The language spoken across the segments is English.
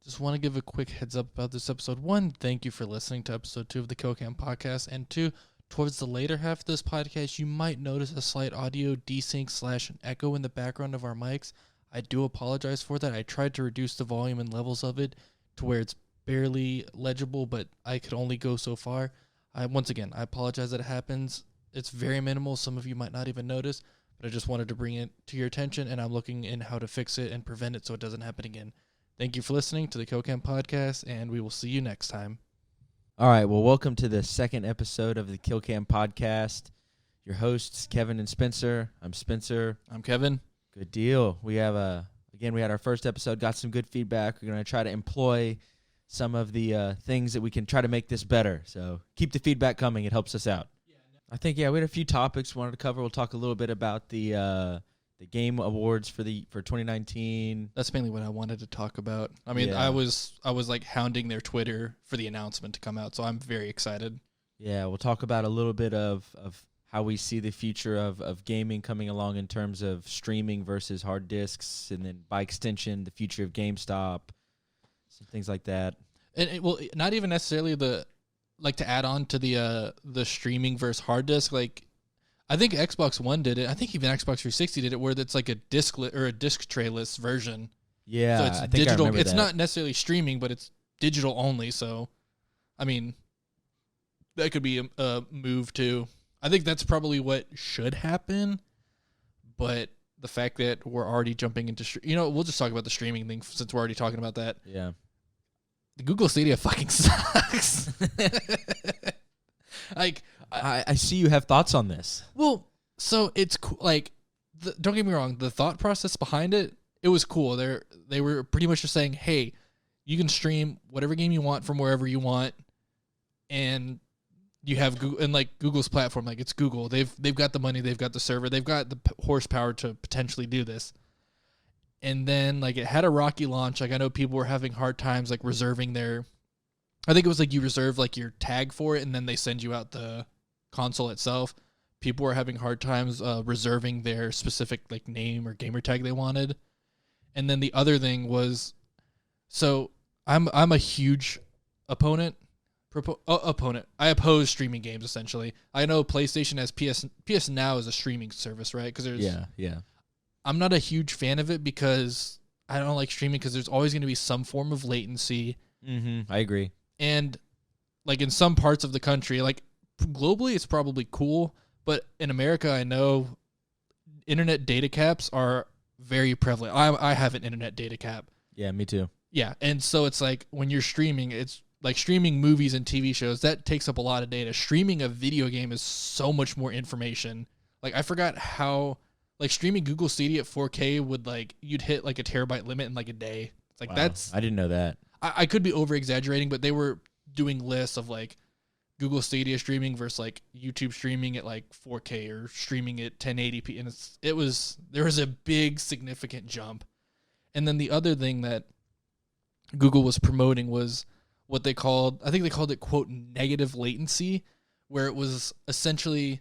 Just want to give a quick heads up about this episode. One, thank you for listening to episode 2 of the KillCam Podcast. And 2, towards the later half of this podcast, you might notice a slight audio desync / an echo in the background of our mics. I do apologize for that. I tried to reduce the volume and levels of it to where it's barely legible, but I could only go so far. Once again, I apologize that it happens. It's very minimal. Some of you might not even notice, but I just wanted to bring it to your attention, and I'm looking in how to fix it and prevent it so it doesn't happen again. Thank you for listening to the KillCam Podcast, and we will see you next time. All right, well, welcome to the second episode of the KillCam Podcast. Your hosts, Kevin and Spencer. I'm Spencer. I'm Kevin. Good deal. We have we had our first episode, got some good feedback. We're going to try to employ some of the things that we can try to make this better. So keep the feedback coming. It helps us out. I think, we had a few topics we wanted to cover. We'll talk a little bit about the game awards for 2019. That's mainly what I wanted to talk about. I mean, I was like hounding their Twitter for the announcement to come out, so I'm very excited. Yeah, we'll talk about a little bit of how we see the future of gaming coming along in terms of streaming versus hard disks, and then by extension, the future of GameStop, some things like that. And not even necessarily to add on to the streaming versus hard disk, like I think Xbox One did it. I think even Xbox 360 did it, where it's like a disc or a disc trayless version. Yeah, so it's I think digital. I remember It's that. not necessarily streaming, but it's digital only. So, I mean, that could be a move too. I think that's probably what should happen. But the fact that we're already jumping into, we'll just talk about the streaming thing since we're already talking about that. Yeah, the Google Stadia fucking sucks. Like. I see you have thoughts on this. Well, so it's cool. Like, don't get me wrong. The thought process behind it was cool. They were pretty much just saying, hey, you can stream whatever game you want from wherever you want, and you have Google, and like Google's platform, like it's Google. They've got the money, they've got the server, they've got the horsepower to potentially do this. And then like it had a rocky launch. Like I know people were having hard times like reserving their. I think it was like you reserve like your tag for it, and then they send you out the console itself. People were having hard times reserving their specific like name or gamer tag they wanted. And then the other thing was, so I'm a huge opponent. I oppose streaming games essentially. I know PlayStation has PS Now is a streaming service, right? Because there's yeah. I'm not a huge fan of it because I don't like streaming because there's always going to be some form of latency. Mm-hmm. I agree. And like in some parts of the country, like globally, it's probably cool, but in America, I know internet data caps are very prevalent. I have an internet data cap. Yeah, me too. Yeah, and so it's like when you're streaming, it's like streaming movies and TV shows, that takes up a lot of data. Streaming a video game is so much more information. Like I forgot how, like streaming Google Stadia at 4K would like, you'd hit like a terabyte limit in like a day. It's like, Wow. that's, I didn't know that. I could be over exaggerating, but they were doing lists of like Google Stadia streaming versus like YouTube streaming at like 4K or streaming at 1080p, and there was a big significant jump. And then the other thing that Google was promoting was what they called it quote negative latency, where it was essentially,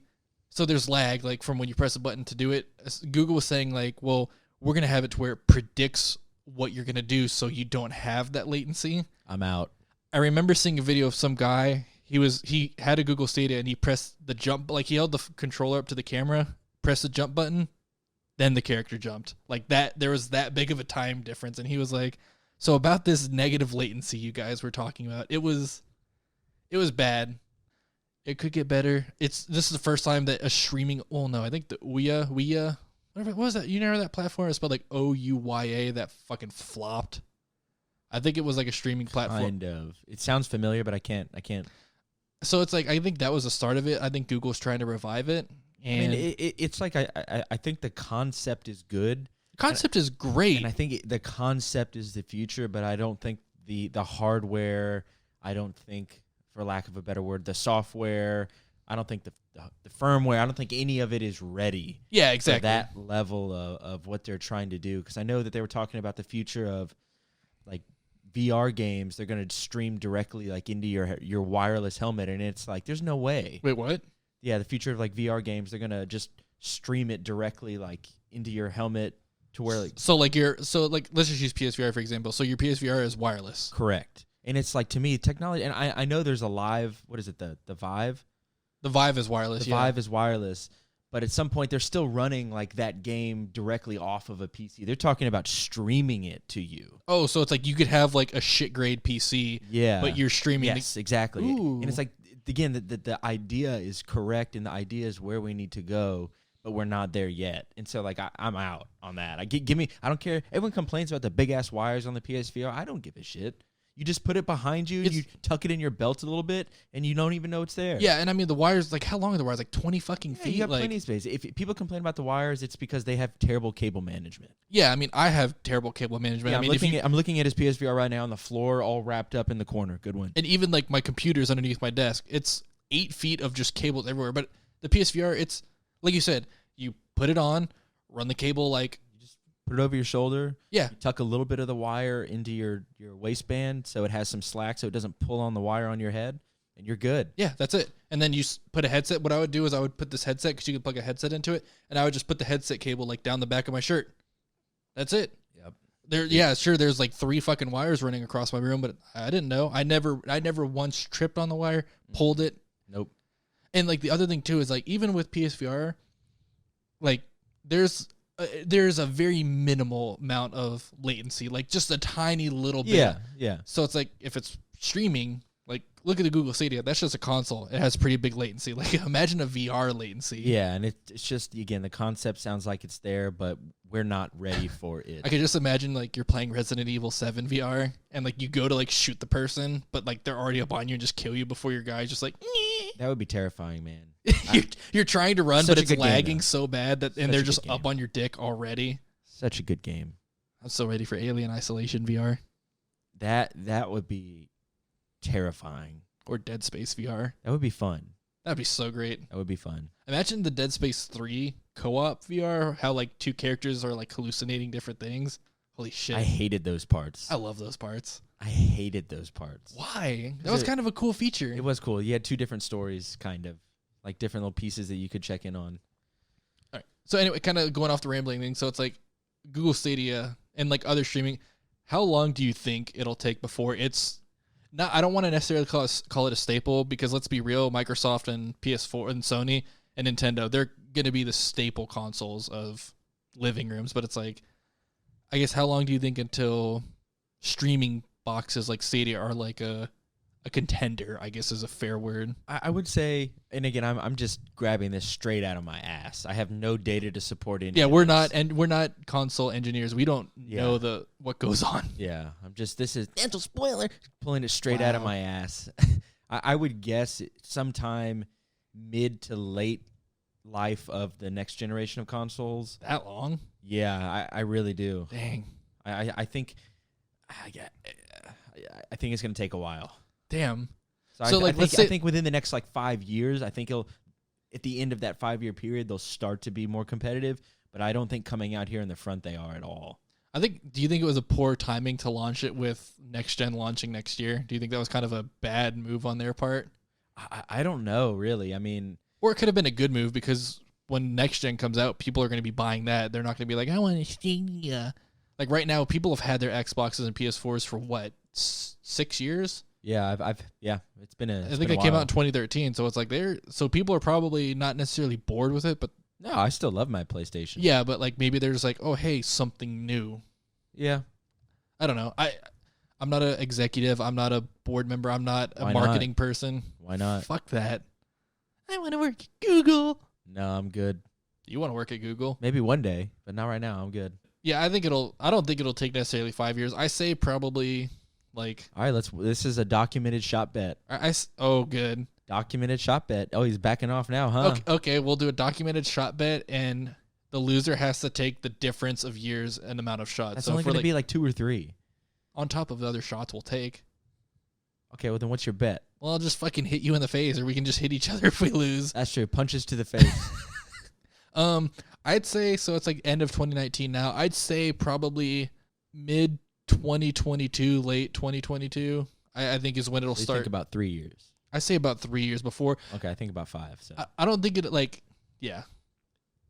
so there's lag like from when you press a button to do it. Google was saying like, well, we're gonna have it to where it predicts what you're gonna do, so you don't have that latency. I'm out. I remember seeing a video of some guy. He had a Google Stadia and he pressed the jump, like he held the controller up to the camera, pressed the jump button, then the character jumped. Like that, there was that big of a time difference. And he was like, so about this negative latency you guys were talking about, it was bad. It could get better. This is the first time that a streaming, I think the Ouya, what was that? You know that platform? It's spelled like Ouya that fucking flopped. I think it was like a streaming platform. Kind of. It sounds familiar, but I can't. So it's like, I think that was the start of it. I think Google's trying to revive it. And I mean, it's like I think the concept is good. Concept is great. And I think the concept is the future, but I don't think the hardware, I don't think, for lack of a better word, the software, I don't think the firmware, I don't think any of it is ready. Yeah, exactly. For that level of what they're trying to do. Because I know that they were talking about the future of like VR games. They're going to stream directly like into your wireless helmet, and it's like there's no way. Wait, what? Yeah, the future of like VR games, they're going to just stream it directly like into your helmet to where let's just use PSVR for example. So your PSVR is wireless. correct. And it's like, to me, technology, and I know there's a live, what is it, the Vive? The Vive is wireless. The Vive is wireless, but at some point they're still running like that game directly off of a PC. They're talking about streaming it to you. Oh, so it's like you could have like a shit grade PC, Yeah, but you're streaming. Yes, exactly. Ooh. And it's like, again, the idea is correct, and the idea is where we need to go, but we're not there yet. And so, like, I'm out on that. Give me. I don't care. Everyone complains about the big ass wires on the PSVR. I don't give a shit. You just put it behind you, and you tuck it in your belt a little bit, and you don't even know it's there. Yeah, and I mean the wires. Like, how long are the wires? Like 20 fucking feet. You have like, plenty of space. If people complain about the wires, it's because they have terrible cable management. Yeah, I mean I have terrible cable management. Yeah, I mean, I'm looking at his PSVR right now on the floor, all wrapped up in the corner. Good one. And even like my computer's underneath my desk. It's 8 feet of just cables everywhere. But the PSVR, it's like you said, you put it on, run the cable like. Put it over your shoulder. Yeah. You tuck a little bit of the wire into your waistband so it has some slack so it doesn't pull on the wire on your head, and you're good. Yeah, that's it. And then you put a headset. What I would do is I would put this headset, because you could plug a headset into it, and I would just put the headset cable like down the back of my shirt. That's it. Yep. Yeah, sure, there's like 3 fucking wires running across my room, but I didn't know. I never once tripped on the wire, pulled it. Nope. And like the other thing too is like even with PSVR, like there's a very minimal amount of latency, like just a tiny little bit. Yeah. So it's like if it's streaming, like look at the Google Stadia, that's just a console. It has pretty big latency. Like imagine a VR latency. Yeah, and it's just, again, the concept sounds like it's there, but we're not ready for it. I could just imagine like you're playing Resident Evil 7 VR and like you go to like shoot the person, but like they're already up on you and just kill you before your guy's just like. That would be terrifying, man. You're trying to run, Such but a it's good game, lagging though. so bad that, and they're just up on your dick already. Such a good game. I'm so ready for Alien Isolation VR That would be terrifying. or Dead Space VR. That would be fun. That'd be so great. That would be fun. Imagine the Dead Space 3 co-op VR, how like 2 characters are like hallucinating different things. Holy shit. I hated those parts. I love those parts. I hated those parts. Why? That was kind of a cool feature. It was cool. You had 2 different stories, kind of. Like different little pieces that you could check in on. All right. So anyway, kind of going off the rambling thing. So it's like Google Stadia and like other streaming. How long do you think it'll take before it's not? I don't want to necessarily call it a staple, because let's be real, Microsoft and PS4 and Sony and Nintendo, they're going to be the staple consoles of living rooms. But it's like, I guess, how long do you think until streaming boxes like Stadia are like a contender, I guess is a fair word. I would say, and again, I'm just grabbing this straight out of my ass. I have no data to support any. Yeah, of we're this. not, and we're not console engineers. We don't know what goes on. Yeah, this is mental spoiler, pulling it straight out of my ass. I would guess sometime mid to late life of the next generation of consoles. That long? Yeah, I really do. Dang. I think it's going to take a while. Damn. So I think within the next like 5 years, I think at the end of that 5-year period, they'll start to be more competitive. But I don't think coming out here in the front they are at all. Do you think it was a poor timing to launch it with next gen launching next year? Do you think that was kind of a bad move on their part? I don't know, really. I mean, or it could have been a good move, because when next gen comes out, people are going to be buying that. They're not going to be like, I want a Stadia. Like right now, people have had their Xboxes and PS4s for what, 6 years? Yeah, it's been a. I think it came out in 2013, so it's like so people are probably not necessarily bored with it, but no, I still love my PlayStation. Yeah, but like maybe they're just like, oh hey, something new. Yeah, I don't know. I'm not an executive. I'm not a board member. I'm not a marketing person. Why not? Fuck that. I want to work at Google. No, I'm good. You want to work at Google? Maybe one day, but not right now. I'm good. Yeah, I don't think it'll take necessarily 5 years. I say probably. Like, all right, this is a documented shot bet. Oh, good. Documented shot bet. Oh, he's backing off now, huh? Okay, we'll do a documented shot bet, and the loser has to take the difference of years and amount of shots. That's only going to be like 2 or 3. On top of the other shots we'll take. Okay, well then what's your bet? Well, I'll just fucking hit you in the face, or we can just hit each other if we lose. That's true. Punches to the face. I'd say, so it's like end of 2019 now. I'd say probably mid 2022, late 2022, I think is when it'll start. Think about 3 years. I say about 3 years before. Okay, I think about 5. So I don't think it, like, yeah.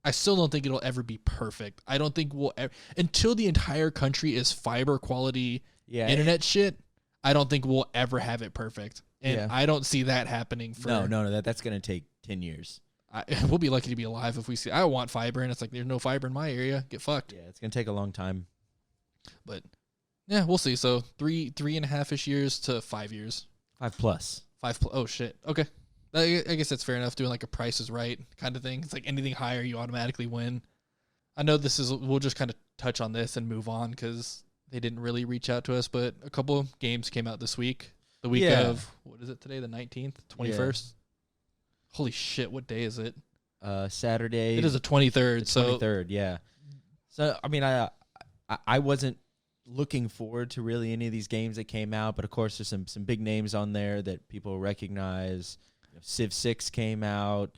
I still don't think it'll ever be perfect. I don't think we'll ever, until the entire country is fiber quality internet shit, I don't think we'll ever have it perfect. And I don't see that happening for... No, that's going to take 10 years. We'll be lucky to be alive if we see... I want fiber, and it's like, there's no fiber in my area. Get fucked. Yeah, it's going to take a long time. But, yeah, we'll see. So, 3.5-ish years to 5 years. 5+. Oh, shit. Okay. I guess that's fair enough, doing like a Price is Right kind of thing. It's like anything higher, you automatically win. I know we'll just kind of touch on this and move on because they didn't really reach out to us, but a couple of games came out this week. The week of, what is it today, the 19th, 21st? Yeah. Holy shit, what day is it? Saturday. It is the 23rd. The 23rd, yeah. So, I mean, I wasn't looking forward to really any of these games that came out, but of course there's some big names on there that people recognize. Civ 6 came out,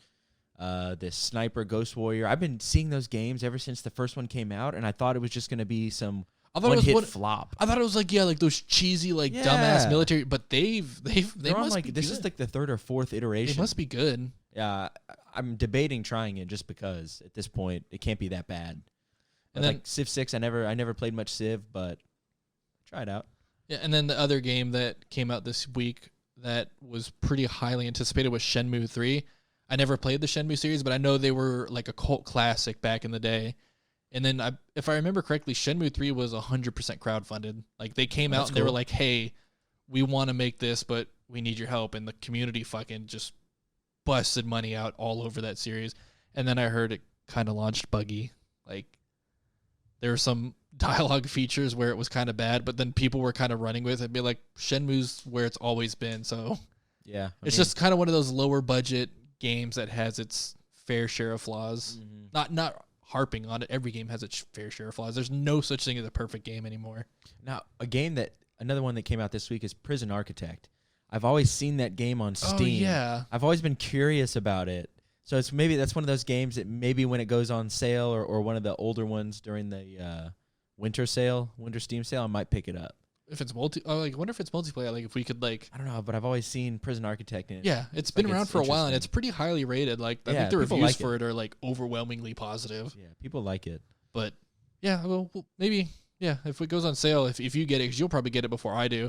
this Sniper Ghost Warrior. I've been seeing those games ever since the first one came out, and I thought it was just going to be some one-hit flop. I thought it was like those cheesy, dumbass military, but they must be this good. is like the third or fourth iteration. They must be good. Yeah, I'm debating trying it just because at this point it can't be that bad. And then Civ 6, I never played much Civ, but try it out. Yeah, and then the other game that came out this week that was pretty highly anticipated was Shenmue 3. I never played the Shenmue series, but I know they were like a cult classic back in the day. And then, if I remember correctly, Shenmue 3 was 100% crowdfunded. Like, they came out and they were like, hey, we want to make this, but we need your help. And the community fucking just busted money out all over that series. And then I heard it kind of launched buggy. Like, there were some dialogue features where it was kind of bad, but then people were kind of running with it and be like, Shenmue's where it's always been. So yeah, it's just kind of one of those lower budget games that has its fair share of flaws. Mm-hmm. Not harping on it. Every game has its fair share of flaws. There's no such thing as a perfect game anymore. Now, another one that came out this week is Prison Architect. I've always seen that game on Steam. Oh, yeah. I've always been curious about it. So maybe that's one of those games that maybe when it goes on sale or one of the older ones during the winter Steam sale, I might pick it up. If it's I wonder if it's multiplayer. Like if we could I don't know, but I've always seen Prison Architect in it. Yeah, it's been around for a while and it's pretty highly rated. Like I think the reviews for it are like overwhelmingly positive. Yeah, people like it. But yeah, well maybe if it goes on sale, if you get it, because you'll probably get it before I do,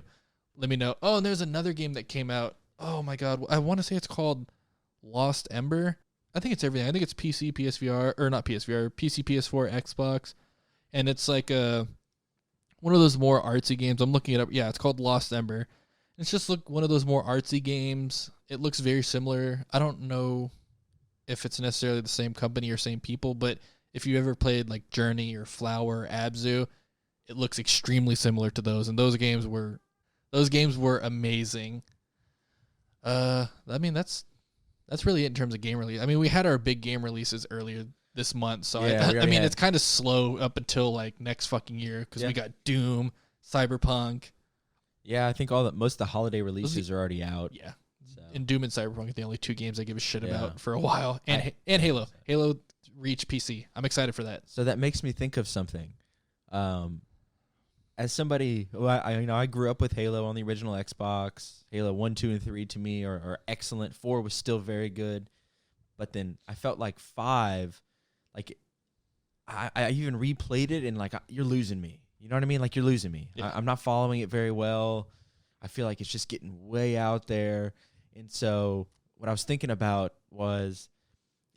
let me know. Oh, and there's another game that came out. Oh my god, I want to say it's called Lost Ember. I think it's everything. I think it's PC, PSVR, or not PSVR, PC, PS4, Xbox, and it's like one of those more artsy games. I'm looking it up. Yeah, it's called Lost Ember. It's just one of those more artsy games. It looks very similar. I don't know if it's necessarily the same company or same people, but if you ever played like Journey or Flower or Abzu, it looks extremely similar to those. And those games were amazing. I mean that's really it in terms of game release. I mean, we had our big game releases earlier this month, so I mean, it's kind of slow up until like next fucking year because we got Doom, Cyberpunk. Yeah, I think most of the holiday releases are already out. Yeah, so. And Doom and Cyberpunk are the only two games I give a shit about for a while, and Halo. Halo Reach PC. I'm excited for that. So that makes me think of something. As somebody who I grew up with Halo on the original Xbox. Halo 1, 2, and 3 to me are excellent. 4 was still very good. But then I felt like 5, like I even replayed it and like you're losing me. You know what I mean? Like you're losing me. Yeah. I'm not following it very well. I feel like it's just getting way out there. And so what I was thinking about was,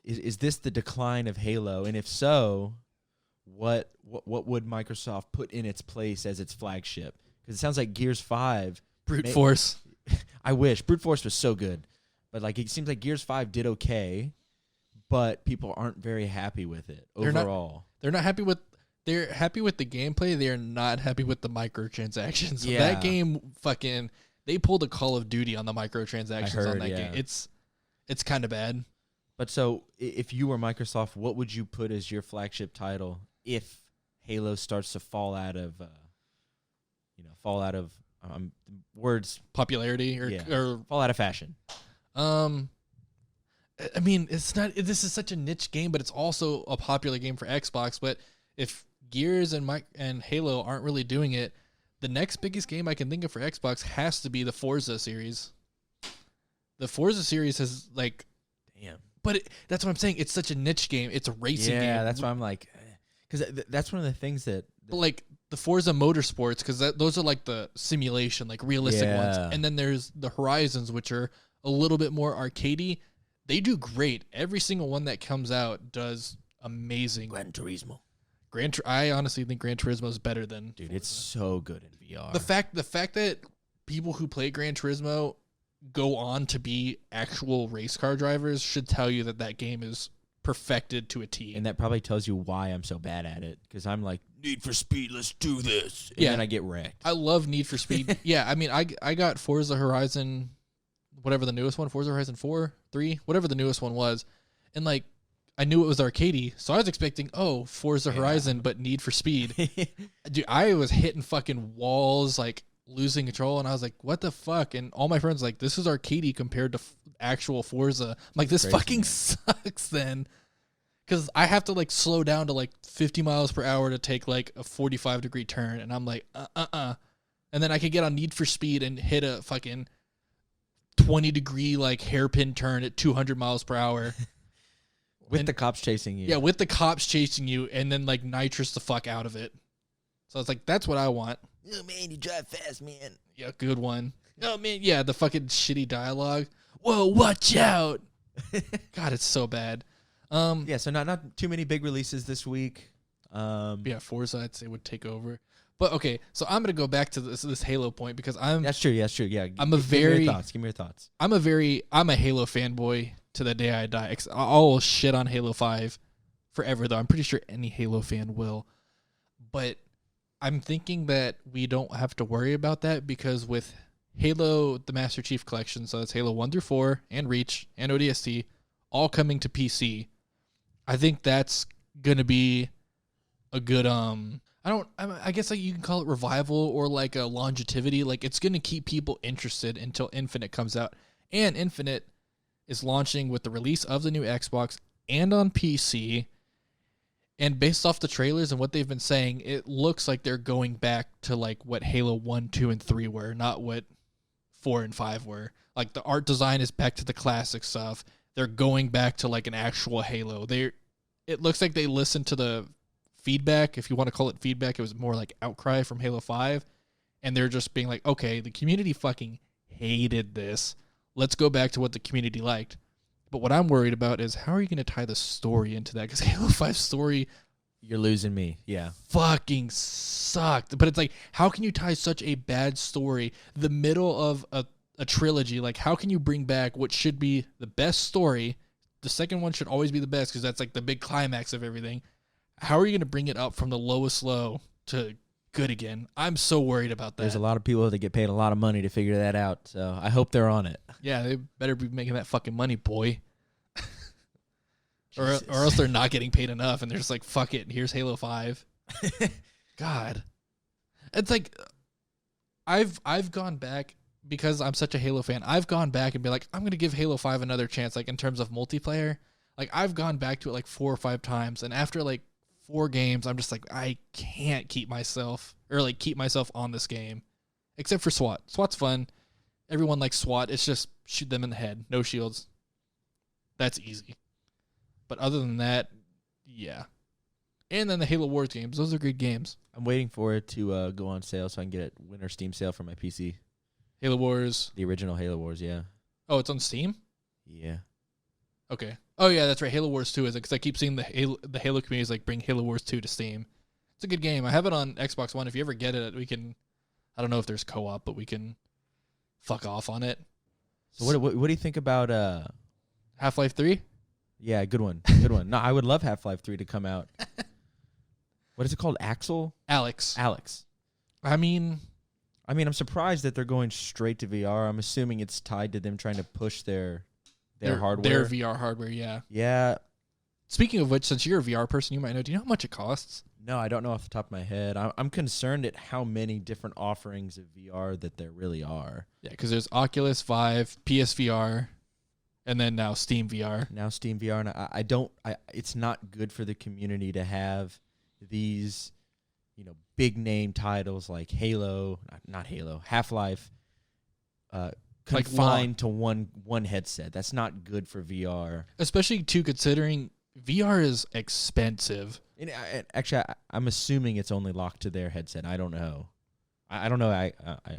is this the decline of Halo? And if so, what would Microsoft put in its place as its flagship? Because it sounds like Gears 5. Brute Force. I wish. Brute Force was so good. But like it seems like Gears 5 did okay, but people aren't very happy with it overall. They're happy with the gameplay. They're not happy with the microtransactions. Yeah. That game they pulled a Call of Duty on the microtransactions on that game. It's kind of bad. But so if you were Microsoft, what would you put as your flagship title if Halo starts to fall out of words popularity or fall out of fashion? I mean, it's not. This is such a niche game, but it's also a popular game for Xbox. But if Gears and Halo aren't really doing it, the next biggest game I can think of for Xbox has to be the Forza series. The Forza series has But that's what I'm saying. It's such a niche game. It's a racing game. Yeah, that's why I'm like, because that's one of the things that. But like the Forza Motorsports, because those are like the simulation, like realistic ones. And then there's the Horizons, which are a little bit more arcadey. They do great. Every single one that comes out does amazing. Gran Turismo. I honestly think Gran Turismo is better than Dude, Forza. it's so good in VR. The fact that people who play Gran Turismo go on to be actual race car drivers should tell you that game is perfected to a T. And that probably tells you why I'm so bad at it, because I'm like, Need for Speed, let's do this. And then I get wrecked. I love Need for Speed. Yeah, I mean, I got Forza Horizon, whatever the newest one, Forza Horizon 4, 3, whatever the newest one was. And like, I knew it was arcadey, so I was expecting, Forza Horizon, but Need for Speed. Dude, I was hitting fucking walls, like losing control, and I was like, what the fuck? And all my friends were like, this is arcadey compared to actual Forza. I'm like, this fucking sucks then. Because I have to like slow down to like 50 miles per hour to take like a 45-degree turn, and I'm like, And then I could get on Need for Speed and hit a fucking 20-degree like hairpin turn at 200 miles per hour. With the cops chasing you. Yeah, with the cops chasing you, and then like nitrous the fuck out of it. So I was like, that's what I want. Oh man, you drive fast, man. Yeah, good one. Oh man, yeah, the fucking shitty dialogue. Whoa, watch out. God, it's so bad. Yeah, so not too many big releases this week. Yeah, Forza I'd say would take over. But okay, so I'm gonna go back to this Halo point because That's true. Yeah. Give me your thoughts. I'm a Halo fanboy to the day I die. I'll shit on Halo 5 forever, though. I'm pretty sure any Halo fan will. But I'm thinking that we don't have to worry about that because with Halo, the Master Chief Collection, so that's Halo 1 through 4 and Reach and ODST, all coming to PC. I think that's going to be a good, I guess like you can call it revival or like a longevity. Like it's going to keep people interested until Infinite comes out. And Infinite is launching with the release of the new Xbox and on PC. And based off the trailers and what they've been saying, it looks like they're going back to like what Halo 1, 2, and 3 were, not what 4 and 5 were. Like the art design is back to the classic stuff. They're going back to like an actual Halo. It looks like they listened to the feedback, if you want to call it feedback. It was more like outcry from Halo 5. And they're just being like, okay, the community fucking hated this. Let's go back to what the community liked. But what I'm worried about is how are you going to tie the story into that? Because Halo 5 story... You're losing me, yeah. Fucking sucked. But it's like, how can you tie such a bad story, the middle of a trilogy? Like, how can you bring back what should be the best story? The second one should always be the best because that's like the big climax of everything. How are you going to bring it up from the lowest low to good again? I'm so worried about that. There's a lot of people that get paid a lot of money to figure that out, so I hope they're on it. Yeah, they better be making that fucking money, boy. or else they're not getting paid enough, and they're just like, fuck it, here's Halo 5. God. It's like, I've gone back, because I'm such a Halo fan, I've gone back and be like, I'm going to give Halo 5 another chance, like in terms of multiplayer. Like, I've gone back to it like 4 or 5 times, and after like 4 games, I'm just like, I can't keep myself on this game. Except for SWAT. SWAT's fun. Everyone likes SWAT. It's just shoot them in the head. No shields. That's easy. But other than that, yeah. And then the Halo Wars games. Those are good games. I'm waiting for it to go on sale so I can get it winter Steam sale for my PC. Halo Wars. The original Halo Wars, yeah. Oh, it's on Steam? Yeah. Okay. Oh, yeah, that's right. Halo Wars 2 is it? Because I keep seeing the Halo community is like, bring Halo Wars 2 to Steam. It's a good game. I have it on Xbox One. If you ever get it, we can... I don't know if there's co-op, but we can fuck off on it. So what do you think about... Half-Life 3? Yeah, good one. Good one. No, I would love Half-Life 3 to come out. What is it called? Alex. I mean, I'm surprised that they're going straight to VR. I'm assuming it's tied to them trying to push their hardware. Their VR hardware, yeah. Yeah. Speaking of which, since you're a VR person, you might know. Do you know how much it costs? No, I don't know off the top of my head. I'm concerned at how many different offerings of VR that there really are. Yeah, because there's Oculus, Vive, PSVR, and then now Steam VR. And it's not good for the community to have these, big name titles like Halo, not Halo, Half-Life, confined to one headset. That's not good for VR. Especially, too, considering VR is expensive. And actually, I'm assuming it's only locked to their headset. I don't know. I don't know. I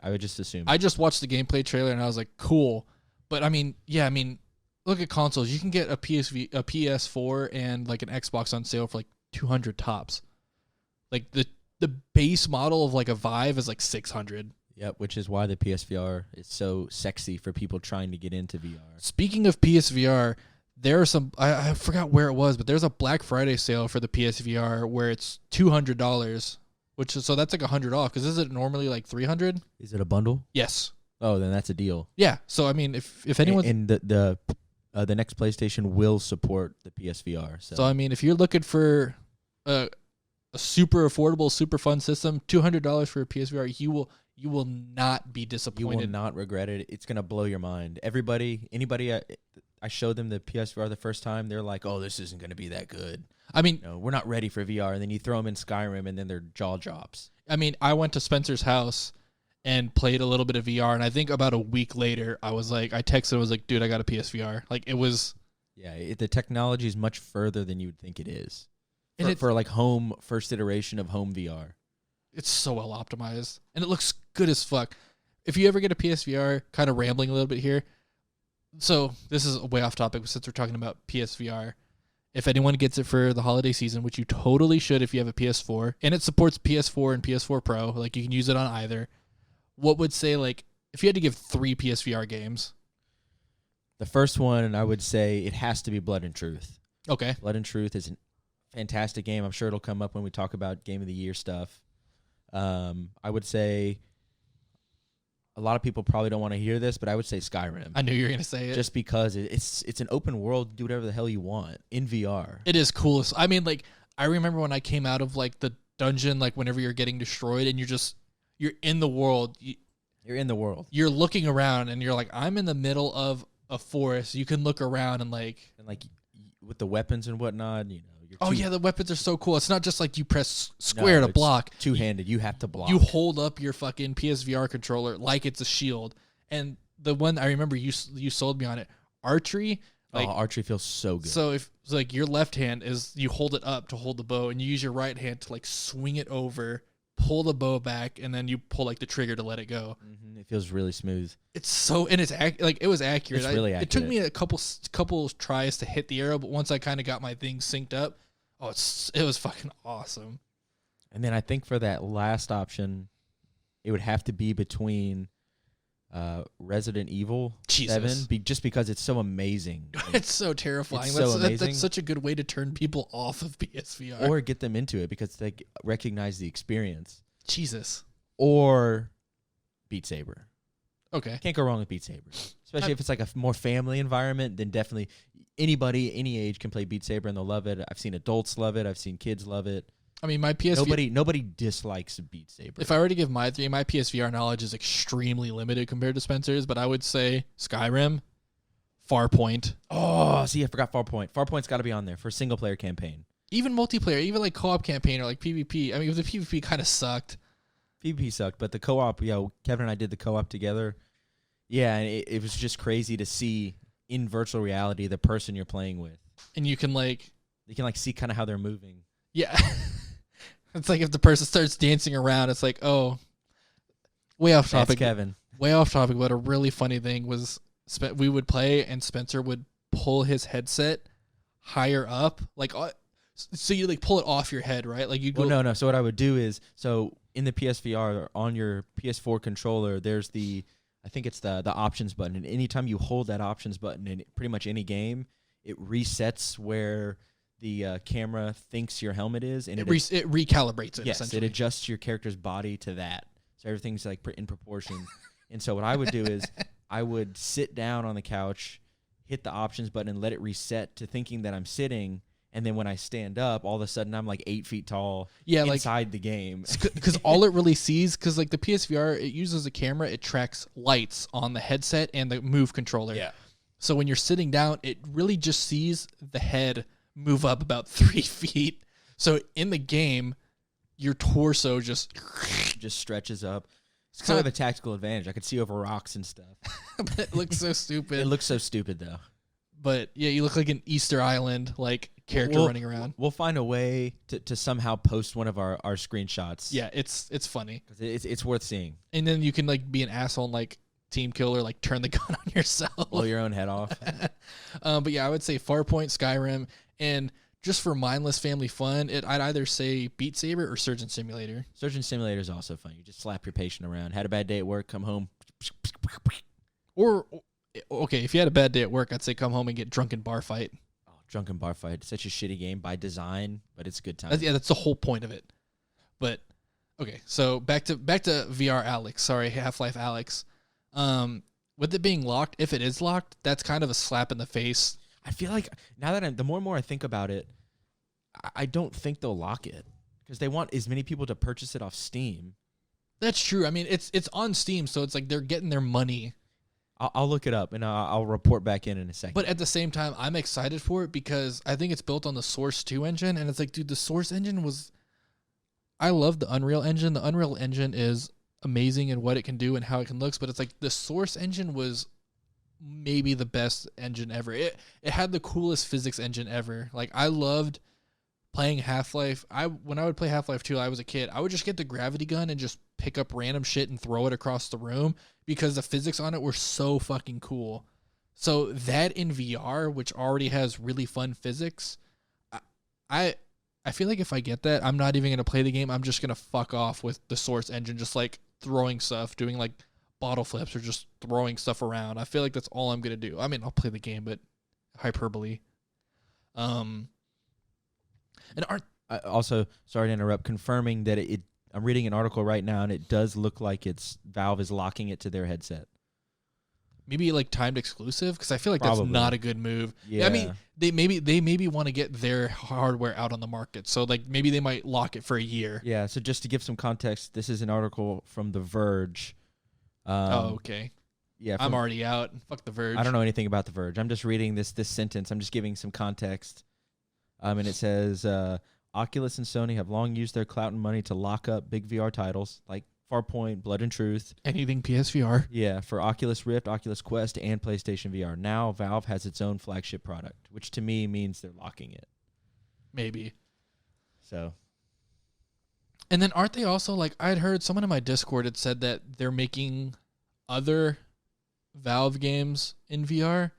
would just assume. I just watched the gameplay trailer, and I was like, cool. But, look at consoles. You can get a PS4 and, like, an Xbox on sale for, like, 200 tops. Like, the base model of, like, a Vive is, like, 600. Yep, which is why the PSVR is so sexy for people trying to get into VR. Speaking of PSVR, there are some, I forgot where it was, but there's a Black Friday sale for the PSVR where it's $200, so that's like $100 off, because is it normally like $300? Is it a bundle? Yes. Oh, then that's a deal. Yeah, so I mean, if anyone... And the next PlayStation will support the PSVR. So I mean, if you're looking for a super affordable, super fun system, $200 for a PSVR, you will not be disappointed. You will not regret it. It's gonna blow your mind. Anybody, I showed them the PSVR the first time. They're like, "Oh, this isn't gonna be that good." I mean, no, we're not ready for VR. And then you throw them in Skyrim, and then their jaw drops. I mean, I went to Spencer's house and played a little bit of VR, and I think about a week later, I texted, I was like, "Dude, I got a PSVR." Like, it was. Yeah, the technology is much further than you would think it is. And for like first iteration of home VR. It's so well optimized, and it looks good as fuck. If you ever get a PSVR, kind of rambling a little bit here, so this is way off topic since we're talking about PSVR. If anyone gets it for the holiday season, which you totally should if you have a PS4, and it supports PS4 and PS4 Pro, like you can use it on either, what would say, like, if you had to give 3 PSVR games? The first one, I would say it has to be Blood and Truth. Okay. Blood and Truth is a fantastic game. I'm sure it'll come up when we talk about Game of the Year stuff. I would say a lot of people probably don't want to hear this, but I would say Skyrim. I knew you were going to say it. Just because it's an open world, do whatever the hell you want in VR. It is cool. I mean, like, I remember when I came out of, like, the dungeon, like, whenever you're getting destroyed and you're in the world. You're in the world. You're looking around and you're like, I'm in the middle of a forest. You can look around and with the weapons and whatnot, yeah, the weapons are so cool. It's not just like you press square to block. Two-handed. You have to block. You hold up your fucking PSVR controller like it's a shield. And the one I remember you sold me on it, archery. Archery feels so good. So if like your left hand is you hold it up to hold the bow, and you use your right hand to like swing it over, pull the bow back, and then you pull like the trigger to let it go. Mm-hmm. It feels really smooth. It's so, and it was accurate. It's really accurate. It took me a couple tries to hit the arrow, but once I kind of got my thing synced up, it was fucking awesome. And then I think for that last option, it would have to be between Resident Evil 7, just because it's so amazing. It's so terrifying. That's such a good way to turn people off of PSVR. Or get them into it because they recognize the experience. Jesus. Or Beat Saber. Okay. Can't go wrong with Beat Saber. Especially if it's like a more family environment, then definitely anybody, any age can play Beat Saber and they'll love it. I've seen adults love it. I've seen kids love it. I mean, my PSVR... Nobody dislikes Beat Saber. If I were to give my PSVR knowledge is extremely limited compared to Spencer's, but I would say Skyrim, Farpoint. Oh, see, I forgot Farpoint. Farpoint's got to be on there for single-player campaign. Even multiplayer, even like co-op campaign or like PvP. I mean, the PvP kind of sucked. PvP sucked, but the co-op, Kevin and I did the co-op together. Yeah, and it was just crazy to see in virtual reality the person you're playing with. And you can see kind of how they're moving. Yeah. It's like if the person starts dancing around, it's like, oh, way off topic. That's Kevin. Way off topic, but a really funny thing was we would play and Spencer would pull his headset higher up. So you like pull it off your head, right? Like you go. Well, no. So what I would do is, in the PSVR on your PS4 controller, there's I think it's the options button. And anytime you hold that options button in pretty much any game, it resets where the camera thinks your helmet is, and it recalibrates it. Yes, essentially. it adjusts your character's body to that, so everything's like in proportion. And so what I would do is I would sit down on the couch, hit the options button, and let it reset to thinking that I'm sitting. And then when I stand up, all of a sudden I'm like 8 feet tall inside the game. Because all it really sees, because like the PSVR, it uses a camera, it tracks lights on the headset and the Move controller. Yeah. So when you're sitting down, it really just sees the head move up about 3 feet. So in the game, your torso just stretches up. It's kind of a tactical advantage. I could see over rocks and stuff. But it looks so stupid. It looks so stupid, though. But yeah, you look like an Easter Island like character running around. We'll find a way to somehow post one of our screenshots. Yeah, it's funny. It's worth seeing. And then you can like be an asshole and like team kill or like turn the gun on yourself. Blow your own head off. But yeah, I would say Farpoint, Skyrim, and just for mindless family fun, I'd either say Beat Saber or Surgeon Simulator. Surgeon Simulator is also fun. You just slap your patient around. Had a bad day at work, come home. Or okay, if you had a bad day at work, I'd say come home and get Drunken Bar Fight. Oh, Drunken Bar Fight. Such a shitty game by design, but it's a good time. That's the whole point of it. But okay, so back to VR Alex. Sorry, Half-Life Alex. With it being locked, if it is locked, that's kind of a slap in the face. I feel like now that the more and more I think about it, I don't think they'll lock it because they want as many people to purchase it off Steam. That's true. I mean, it's on Steam, so it's like they're getting their money. I'll look it up and I'll report back in a second. But at the same time, I'm excited for it because I think it's built on the Source 2 engine, and it's like, dude, the Source engine was... I love the Unreal Engine. The Unreal Engine is amazing in what it can do and how it can look, but it's like the Source engine was maybe the best engine ever. It had the coolest physics engine ever. Like, I loved playing Half-Life. When I would play Half-Life 2, I was a kid. I would just get the gravity gun and just pick up random shit and throw it across the room because the physics on it were so fucking cool. So that in VR, which already has really fun physics, I feel like if I get that, I'm not even going to play the game. I'm just going to fuck off with the Source engine, just like throwing stuff, doing like bottle flips or just throwing stuff around. I feel like that's all I'm going to do. I mean, I'll play the game, but hyperbole. And also, sorry to interrupt, confirming that I'm reading an article right now, and it does look like Valve is locking it to their headset. Maybe like timed exclusive, because I feel like Probably. That's not a good move. Yeah. I mean, they maybe want to get their hardware out on the market, so like maybe they might lock it for a year. Yeah. So just to give some context, this is an article from The Verge. Okay. Yeah, I'm already out. Fuck The Verge. I don't know anything about The Verge. I'm just reading this sentence. I'm just giving some context. And it says, Oculus and Sony have long used their clout and money to lock up big VR titles like Farpoint, Blood and Truth. Anything PSVR. Yeah, for Oculus Rift, Oculus Quest, and PlayStation VR. Now Valve has its own flagship product, which to me means they're locking it. Maybe. So. And then aren't they also, like, I'd heard someone in my Discord had said that they're making other Valve games in VR.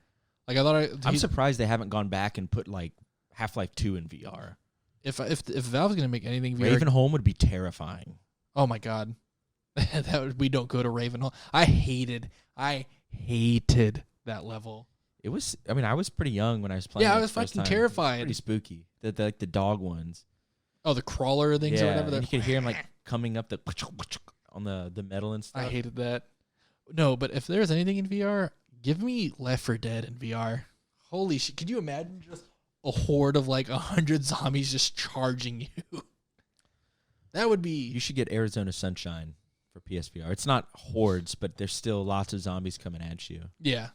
Like, I thought I'm surprised they haven't gone back and put, like, Half-Life 2 in VR. If Valve's going to make anything VR... Ravenholm would be terrifying. Oh, my God. We don't go to Ravenholm. I hated that level. It was... I mean, I was pretty young when I was playing. Yeah, I was fucking terrified. Pretty spooky. The dog ones. Oh, the crawler things or whatever. And you could hear him, like, coming up on the metal and stuff. I hated that. No, but if there's anything in VR, give me Left 4 Dead in VR. Holy shit. Could you imagine just a horde of like 100 zombies just charging you? That would be... You should get Arizona Sunshine for PSVR. It's not hordes, but there's still lots of zombies coming at you. Yeah.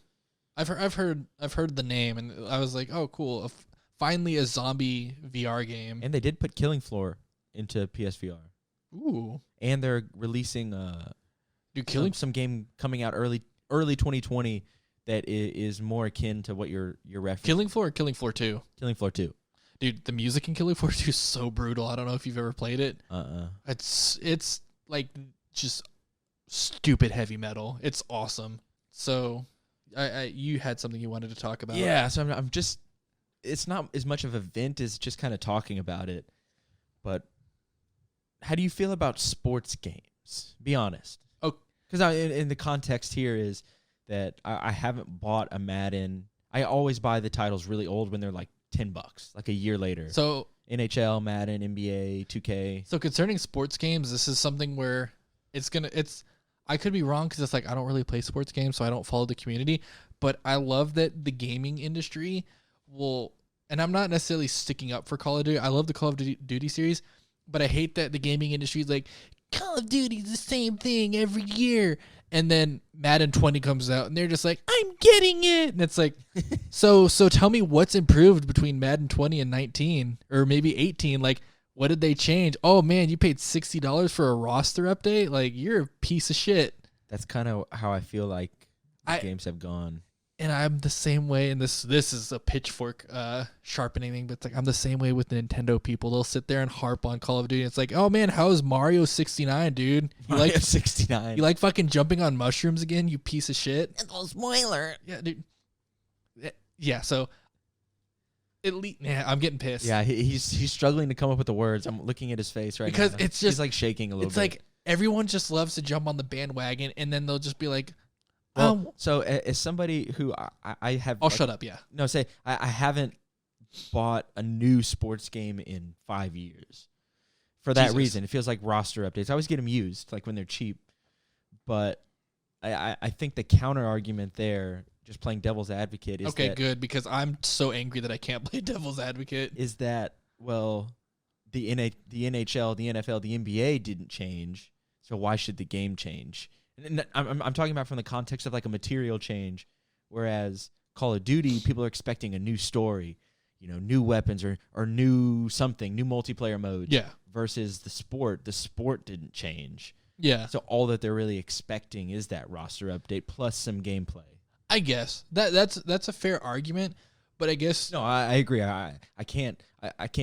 I've heard the name, and I was like, oh, cool. Finally a zombie VR game. And they did put Killing Floor into PSVR. Ooh. And they're releasing some game coming out early 2020 that is more akin to what you're referencing. Killing Floor or Killing Floor 2? Killing Floor 2. Dude, the music in Killing Floor 2 is so brutal. I don't know if you've ever played it. It's like just stupid heavy metal. It's awesome. So you had something you wanted to talk about. Yeah, so I'm just... It's not as much of an event as just kind of talking about it. But how do you feel about sports games? Be honest. Oh, because in the context here is that I haven't bought a Madden. I always buy the titles really old when they're like $10, like a year later. So NHL, Madden, NBA, 2K. So concerning sports games, this is something where I could be wrong because it's like I don't really play sports games, so I don't follow the community. But I love that the gaming industry will, and I'm not necessarily sticking up for Call of Duty. I love the Call of Duty series, but I hate that the gaming industry is like, Call of Duty is the same thing every year. And then Madden 20 comes out, and they're just like, I'm getting it. And it's like, so tell me what's improved between Madden 20 and 19, or maybe 18. Like, what did they change? Oh man, you paid $60 for a roster update? Like, you're a piece of shit. That's kind of how I feel like games have gone. And I'm the same way, and this is a pitchfork sharpening thing, but it's like I'm the same way with the Nintendo people. They'll sit there and harp on Call of Duty. It's like, oh man, how's Mario 69, dude? You Mario like 69? You like fucking jumping on mushrooms again, you piece of shit? Oh, spoiler. Yeah, dude. Yeah, so I'm getting pissed. Yeah, he's struggling to come up with the words. I'm looking at his face right now. Because it's just he's like shaking a little bit. It's like everyone just loves to jump on the bandwagon, and then they'll just be like, well, so as somebody who I have... I'll shut up, yeah. No, say, I haven't bought a new sports game in 5 years. For that reason, it feels like roster updates. I always get them used, like when they're cheap. But I think the counter argument there, just playing devil's advocate, is okay, good, because I'm so angry that I can't play devil's advocate. Is that, well, the NHL, the NFL, the NBA didn't change, so why should the game change? And I'm talking about from the context of like a material change, whereas Call of Duty, people are expecting a new story, new weapons or new something, new multiplayer modes. Yeah. Versus the sport didn't change. Yeah. So all that they're really expecting is that roster update plus some gameplay. I guess that's a fair argument, but I guess no, I agree. I can't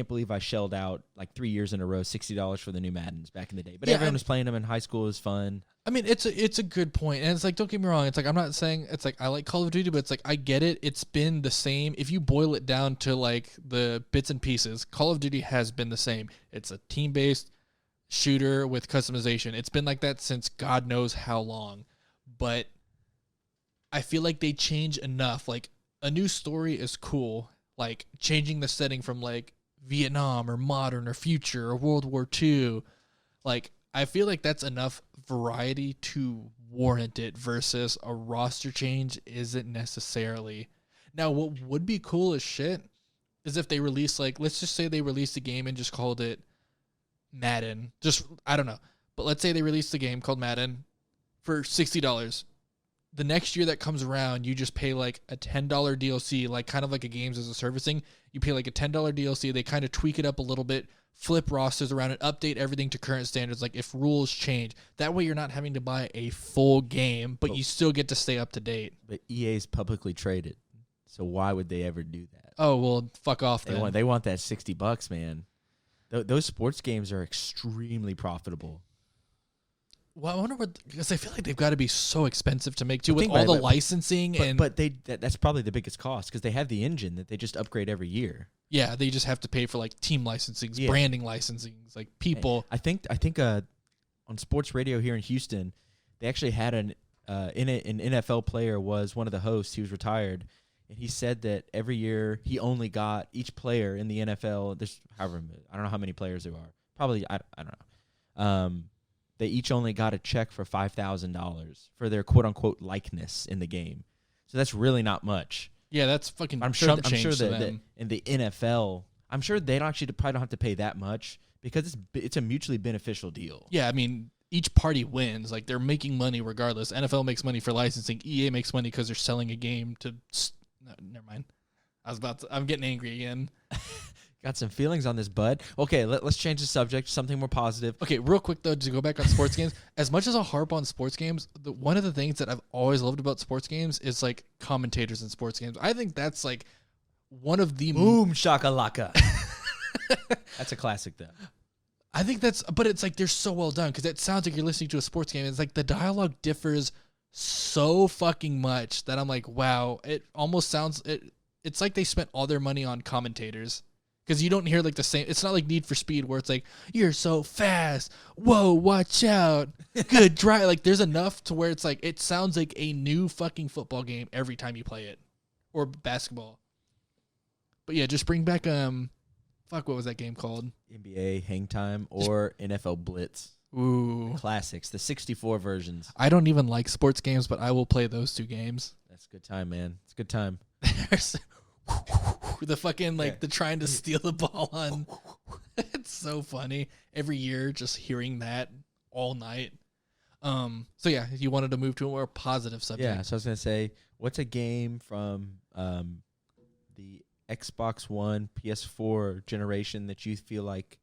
believe I shelled out like 3 years in a row $60 for the new Maddens back in the day. But everyone was playing them in high school. It was fun. I mean, it's a good point, and it's like, don't get me wrong. It's like, I'm not saying it's like I like Call of Duty, but it's like I get it. It's been the same. If you boil it down to like the bits and pieces, Call of Duty has been the same. It's a team-based shooter with customization. It's been like that since God knows how long. But I feel like they change enough. Like, a new story is cool. Like changing the setting from like Vietnam or modern or future or World War II. Like, I feel like that's enough variety to warrant it versus a roster change isn't necessarily. Now, what would be cool as shit is if they release, like, let's just say they released a game and just called it Madden. Just, I don't know. But let's say they released a game called Madden for $60. The next year that comes around, you just pay like a $10 DLC, like kind of like a games as a servicing. You pay like a $10 DLC. They kind of tweak it up a little bit, flip rosters around and update everything to current standards. Like if rules change, that way you're not having to buy a full game, but you still get to stay up to date. But EA's publicly traded, so why would they ever do that? Oh, well, fuck off then. They want that $60, man. Those sports games are extremely profitable. Well, I wonder because I feel like they've got to be so expensive to make too with all the licensing but that's probably the biggest cost because they have the engine that they just upgrade every year. Yeah, they just have to pay for like team licensing, branding licensing, like people. I think on sports radio here in Houston, they actually had an NFL player was one of the hosts. He was retired, and he said that every year he only got each player in the NFL. There's I don't know how many players there are. Probably I don't know. They each only got a check for $5,000 for their quote unquote likeness in the game. So that's really not much. Yeah, that's fucking I'm sure that in the NFL, I'm sure they probably don't have to pay that much because it's a mutually beneficial deal. Yeah, I mean, each party wins. Like, they're making money regardless. NFL makes money for licensing. EA makes money because they're selling a game to... No, never mind. I'm getting angry again. Got some feelings on this, bud. Okay, let's change the subject to something more positive. Okay, real quick, though, to go back on sports games. As much as I harp on sports games, one of the things that I've always loved about sports games is, like, commentators in sports games. I think that's, like, one of the... Boom, shakalaka. That's a classic, though. I think but it's, like, they're so well done because it sounds like you're listening to a sports game. It's, like, the dialogue differs so fucking much that I'm like, wow, it almost sounds... It's like they spent all their money on commentators. Because you don't hear like the same. It's not like Need for Speed where it's like, you're so fast. Whoa, watch out. Good drive. Like there's enough to where it's like, it sounds like a new fucking football game every time you play it. Or basketball. But yeah, just bring back, what was that game called? NBA Hang Time or NFL Blitz. Ooh. Classics, the 64 versions. I don't even like sports games, but I will play those two games. That's a good time, man. It's a good time. The fucking the trying to steal the ball on. It's so funny. Every year just hearing that all night. So yeah, you wanted to move to a more positive subject. Yeah, so I was gonna say, what's a game from the Xbox One, PS4 generation that you feel like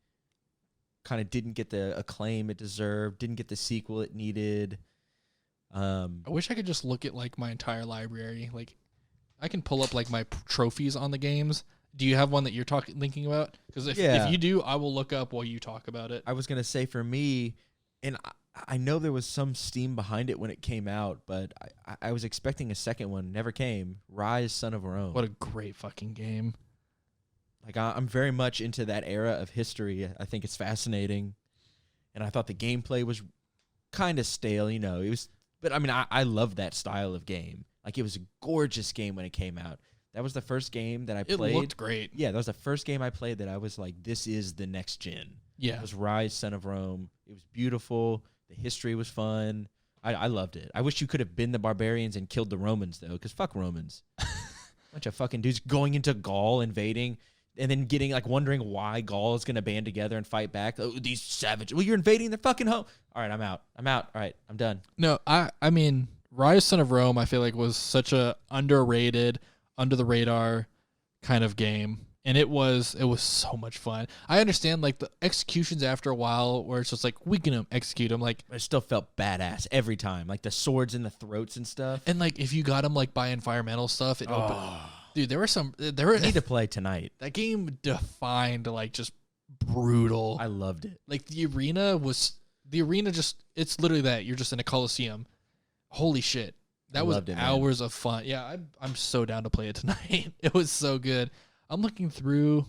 kind of didn't get the acclaim it deserved, didn't get the sequel it needed. I wish I could just look at like my entire library. Like, I can pull up like my trophies on the games. Do you have one that you're thinking about? Because if you do, I will look up while you talk about it. I was gonna say for me, and I know there was some steam behind it when it came out, but I was expecting a second one, never came. Rise, Son of Rome. What a great fucking game! Like I'm very much into that era of history. I think it's fascinating, and I thought the gameplay was kind of stale. You know, it was, but I mean, I love that style of game. Like, it was a gorgeous game when it came out. That was the first game that I played. It looked great. Yeah, that was the first game I played that I was like, this is the next gen. Yeah. It was Rise, Son of Rome. It was beautiful. The history was fun. I loved it. I wish you could have been the barbarians and killed the Romans, though, because fuck Romans. Bunch of fucking dudes going into Gaul, invading, and then getting, like, wondering why Gaul is going to band together and fight back. Oh, these savages. Well, you're invading their fucking home. All right, I'm out. All right, I'm done. No, I mean, Rise, Son of Rome, I feel like was such a underrated, under the radar kind of game, and it was so much fun. I understand like the executions after a while where it's just like we can execute them, like it still felt badass every time, like the swords in the throats and stuff. And like if you got them like by environmental stuff, it opened. Dude, there were I need to play tonight. That game defined like just brutal. I loved it. Like the arena just, it's literally that you're just in a coliseum. Holy shit. That was hours of fun. Yeah, I'm so down to play it tonight. It was so good. I'm looking through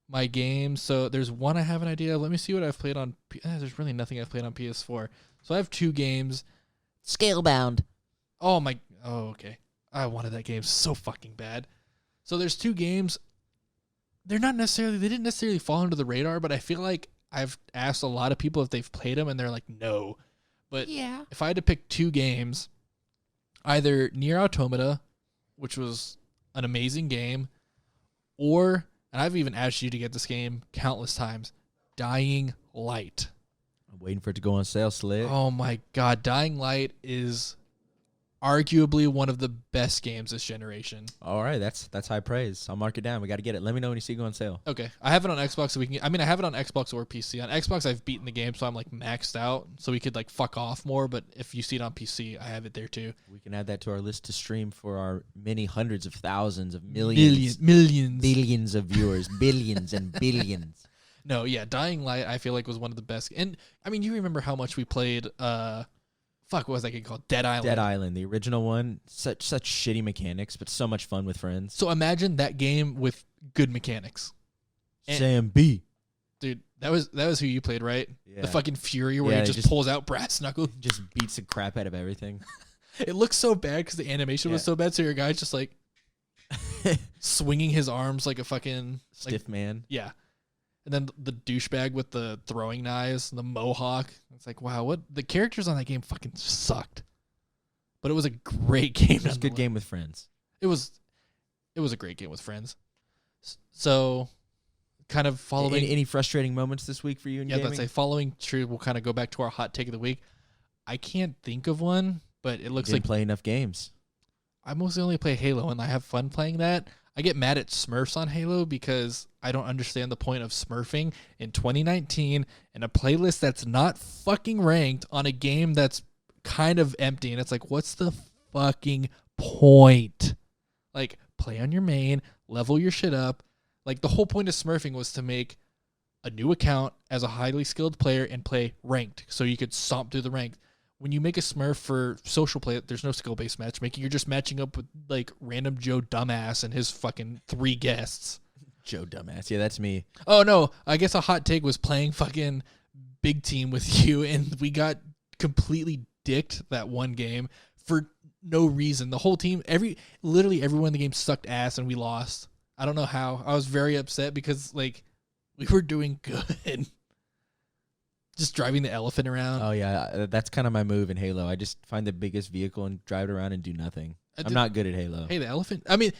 my games. So there's one I have an idea. Let me see what I've played on. There's really nothing I've played on PS4. So I have 2 games. Scalebound. Oh, okay. I wanted that game so fucking bad. So there's 2 games. They didn't necessarily fall under the radar, but I feel like I've asked a lot of people if they've played them, and they're like, no. But yeah, if I had to pick 2 games, either Nier Automata, which was an amazing game, or, and I've even asked you to get this game countless times, Dying Light. I'm waiting for it to go on sale, Slick. Oh my God, Dying Light is arguably one of the best games this generation. All right, that's high praise. I'll mark it down. We got to get it. Let me know when you see it go on sale. Okay, I have it on Xbox, so I have it on Xbox or PC. On Xbox, I've beaten the game, so I'm like maxed out, so we could like fuck off more. But if you see it on PC, I have it there too. We can add that to our list to stream for our many hundreds of thousands of millions, billions of viewers, billions and billions. No, yeah, Dying Light, I feel like was one of the best. And I mean, you remember how much we played. What was that game called? Dead Island. Dead Island, the original one. Such shitty mechanics, but so much fun with friends. So imagine that game with good mechanics. Sam B. Dude, that was who you played, right? Yeah. The fucking Fury where he just pulls out brass knuckles. Just beats the crap out of everything. It looks so bad because the animation was so bad, so your guy's just like swinging his arms like a fucking... Stiff man. Yeah. And then the douchebag with the throwing knives, the mohawk. It's like, wow, what the characters on that game fucking sucked. But it was a great game. It was a good game with friends. It was a great game with friends. So, kind of following any frustrating moments this week for you in gaming? Let's say following true. We'll kind of go back to our hot take of the week. I can't think of one, but it looks like play enough games. I mostly only play Halo, and I have fun playing that. I get mad at Smurfs on Halo because I don't understand the point of Smurfing in 2019 in a playlist that's not fucking ranked on a game that's kind of empty. And it's like, what's the fucking point? Like, play on your main, level your shit up. Like, the whole point of Smurfing was to make a new account as a highly skilled player and play ranked so you could stomp through the ranked. When you make a Smurf for social play, there's no skill-based matchmaking. You're just matching up with, like, random Joe Dumbass and his fucking 3 guests. Joe Dumbass. Yeah, that's me. Oh, no. I guess a hot take was playing fucking big team with you, and we got completely dicked that one game for no reason. The whole team, literally everyone in the game sucked ass, and we lost. I don't know how. I was very upset because, like, we were doing good. Just driving the elephant around. Oh, yeah. That's kind of my move in Halo. I just find the biggest vehicle and drive it around and do nothing. I'm not good at Halo. Hey, the elephant. I mean,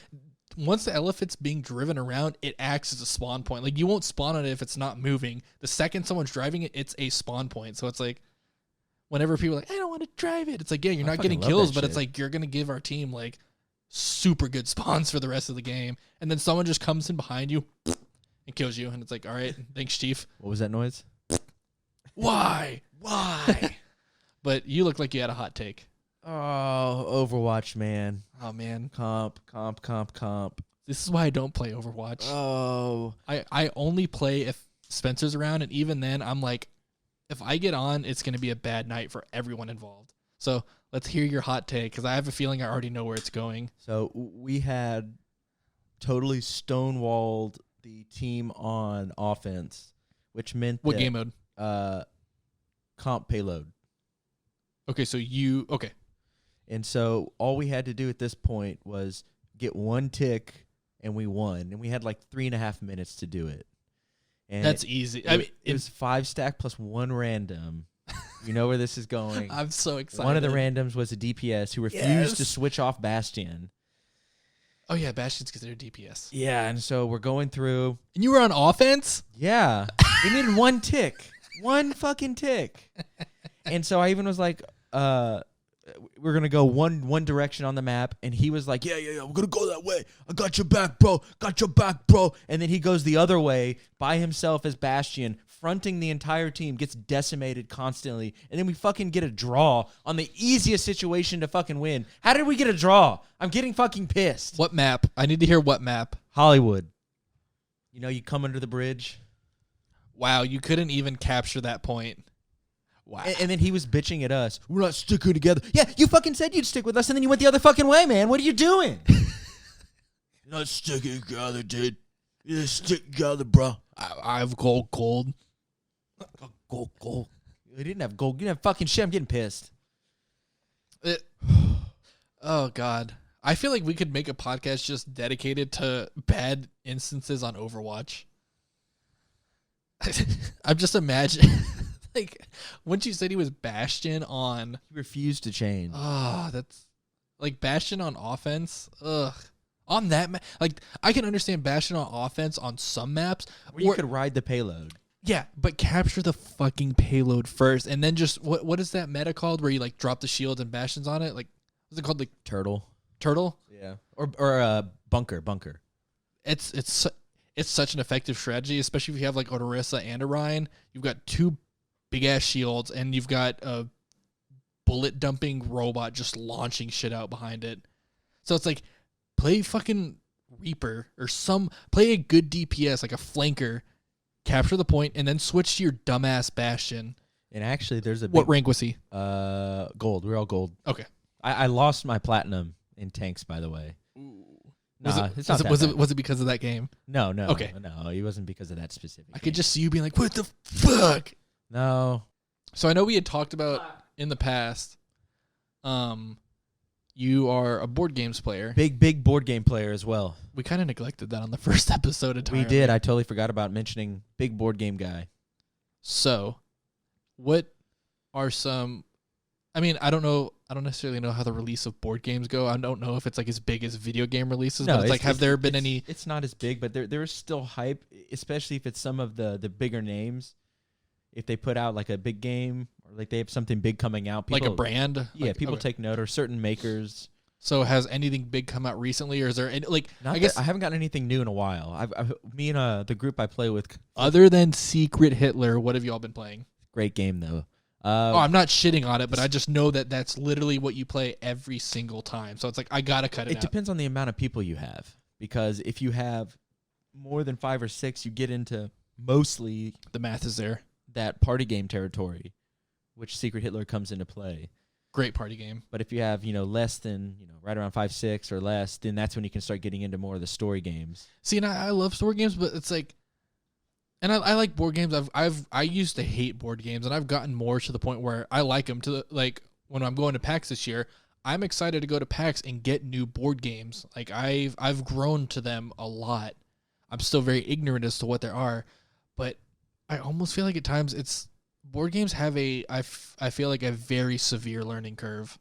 once the elephant's being driven around, it acts as a spawn point. Like, you won't spawn on it if it's not moving. The second someone's driving it, it's a spawn point. So it's like, whenever people are like, I don't want to drive it. It's like, yeah, you're not getting kills, but it's like, you're going to give our team, like, super good spawns for the rest of the game. And then someone just comes in behind you and kills you. And it's like, all right, thanks, Chief. What was that noise? Why? Why? But you look like you had a hot take. Oh, Overwatch, man. Oh, man. Comp. This is why I don't play Overwatch. Oh. I only play if Spencer's around, and even then, I'm like, if I get on, it's going to be a bad night for everyone involved. So let's hear your hot take, because I have a feeling I already know where it's going. So we had totally stonewalled the team on offense, which meant What game mode? Comp payload. Okay, so okay. And so all we had to do at this point was get one tick, and we won. And we had like 3.5 minutes to do it. And That's easy. It was 5 stack plus 1 random. You know where this is going. I'm so excited. One of the randoms was a DPS who refused to switch off Bastion. Oh, yeah, Bastion's considered DPS. Yeah, and so we're going through. And you were on offense? Yeah. We needed 1 tick. 1 fucking tick. And so I even was like, we're going to go one direction on the map. And he was like, yeah, we're going to go that way. I got your back, bro. And then he goes the other way by himself as Bastion, fronting the entire team, gets decimated constantly. And then we fucking get a draw on the easiest situation to fucking win. How did we get a draw? I'm getting fucking pissed. What map? I need to hear what map. Hollywood. You know, you come under the bridge. Wow, you couldn't even capture that point. Wow. And then he was bitching at us. We're not sticking together. Yeah, you fucking said you'd stick with us, and then you went the other fucking way, man. What are you doing? You're not sticking together, dude. You just stick together, bro. I have gold. Gold. We didn't have gold. You didn't have fucking shit. I'm getting pissed. Oh, God. I feel like we could make a podcast just dedicated to bad instances on Overwatch. I'm just imagining, like, once you said he was Bastion on... He refused to change. Oh, that's... Like, Bastion on offense? Ugh. On that map... Like, I can understand Bastion on offense on some maps. Where you could ride the payload. Yeah, but capture the fucking payload first, and then just... What is that meta called where you, like, drop the shields and Bastion's on it? Like, what's it called? Like Turtle? Yeah. Or bunker. It's such an effective strategy, especially if you have like Orisa and Orion. You've got 2 big ass shields, and you've got a bullet dumping robot just launching shit out behind it. So it's like, play fucking Reaper or play a good DPS like a flanker, capture the point, and then switch to your dumbass Bastion. And actually, there's what rank was he? Gold. We're all gold. Okay. I lost my platinum in tanks, by the way. Was it because of that game? No. Okay. No, it wasn't because of that specific I could just see you being like, what the fuck? No. So I know we had talked about in the past, you are a board games player. Big board game player as well. We kind of neglected that on the first episode entirely. We did. I totally forgot about mentioning big board game guy. So, what are some... I mean, I don't know. I don't necessarily know how the release of board games go. I don't know if it's like as big as video game releases. No, but it's like, have there been any? It's not as big, but there is still hype, especially if it's some of the bigger names. If they put out like a big game or like they have something big coming out, people, like a brand. Yeah, like, people take note, or certain makers. So has anything big come out recently, or is there any, like? I guess I haven't gotten anything new in a while. Me and the group I play with. Other than Secret Hitler, what have you all been playing? Great game though. I'm not shitting on it, but I just know that that's literally what you play every single time. So it's like, I gotta cut it out. It depends on the amount of people you have, because if you have more than 5 or 6, you get into mostly the math is there. That party game territory, which Secret Hitler comes into play. Great party game. But if you have, less than, right around 5, 6 or less, then that's when you can start getting into more of the story games. See, and I love story games, but it's like, and I like board games. I used to hate board games, and I've gotten more to the point where I like them. Like when I'm going to PAX this year, I'm excited to go to PAX and get new board games. Like I've grown to them a lot. I'm still very ignorant as to what there are, but I almost feel like at times board games have I feel like a very severe learning curve.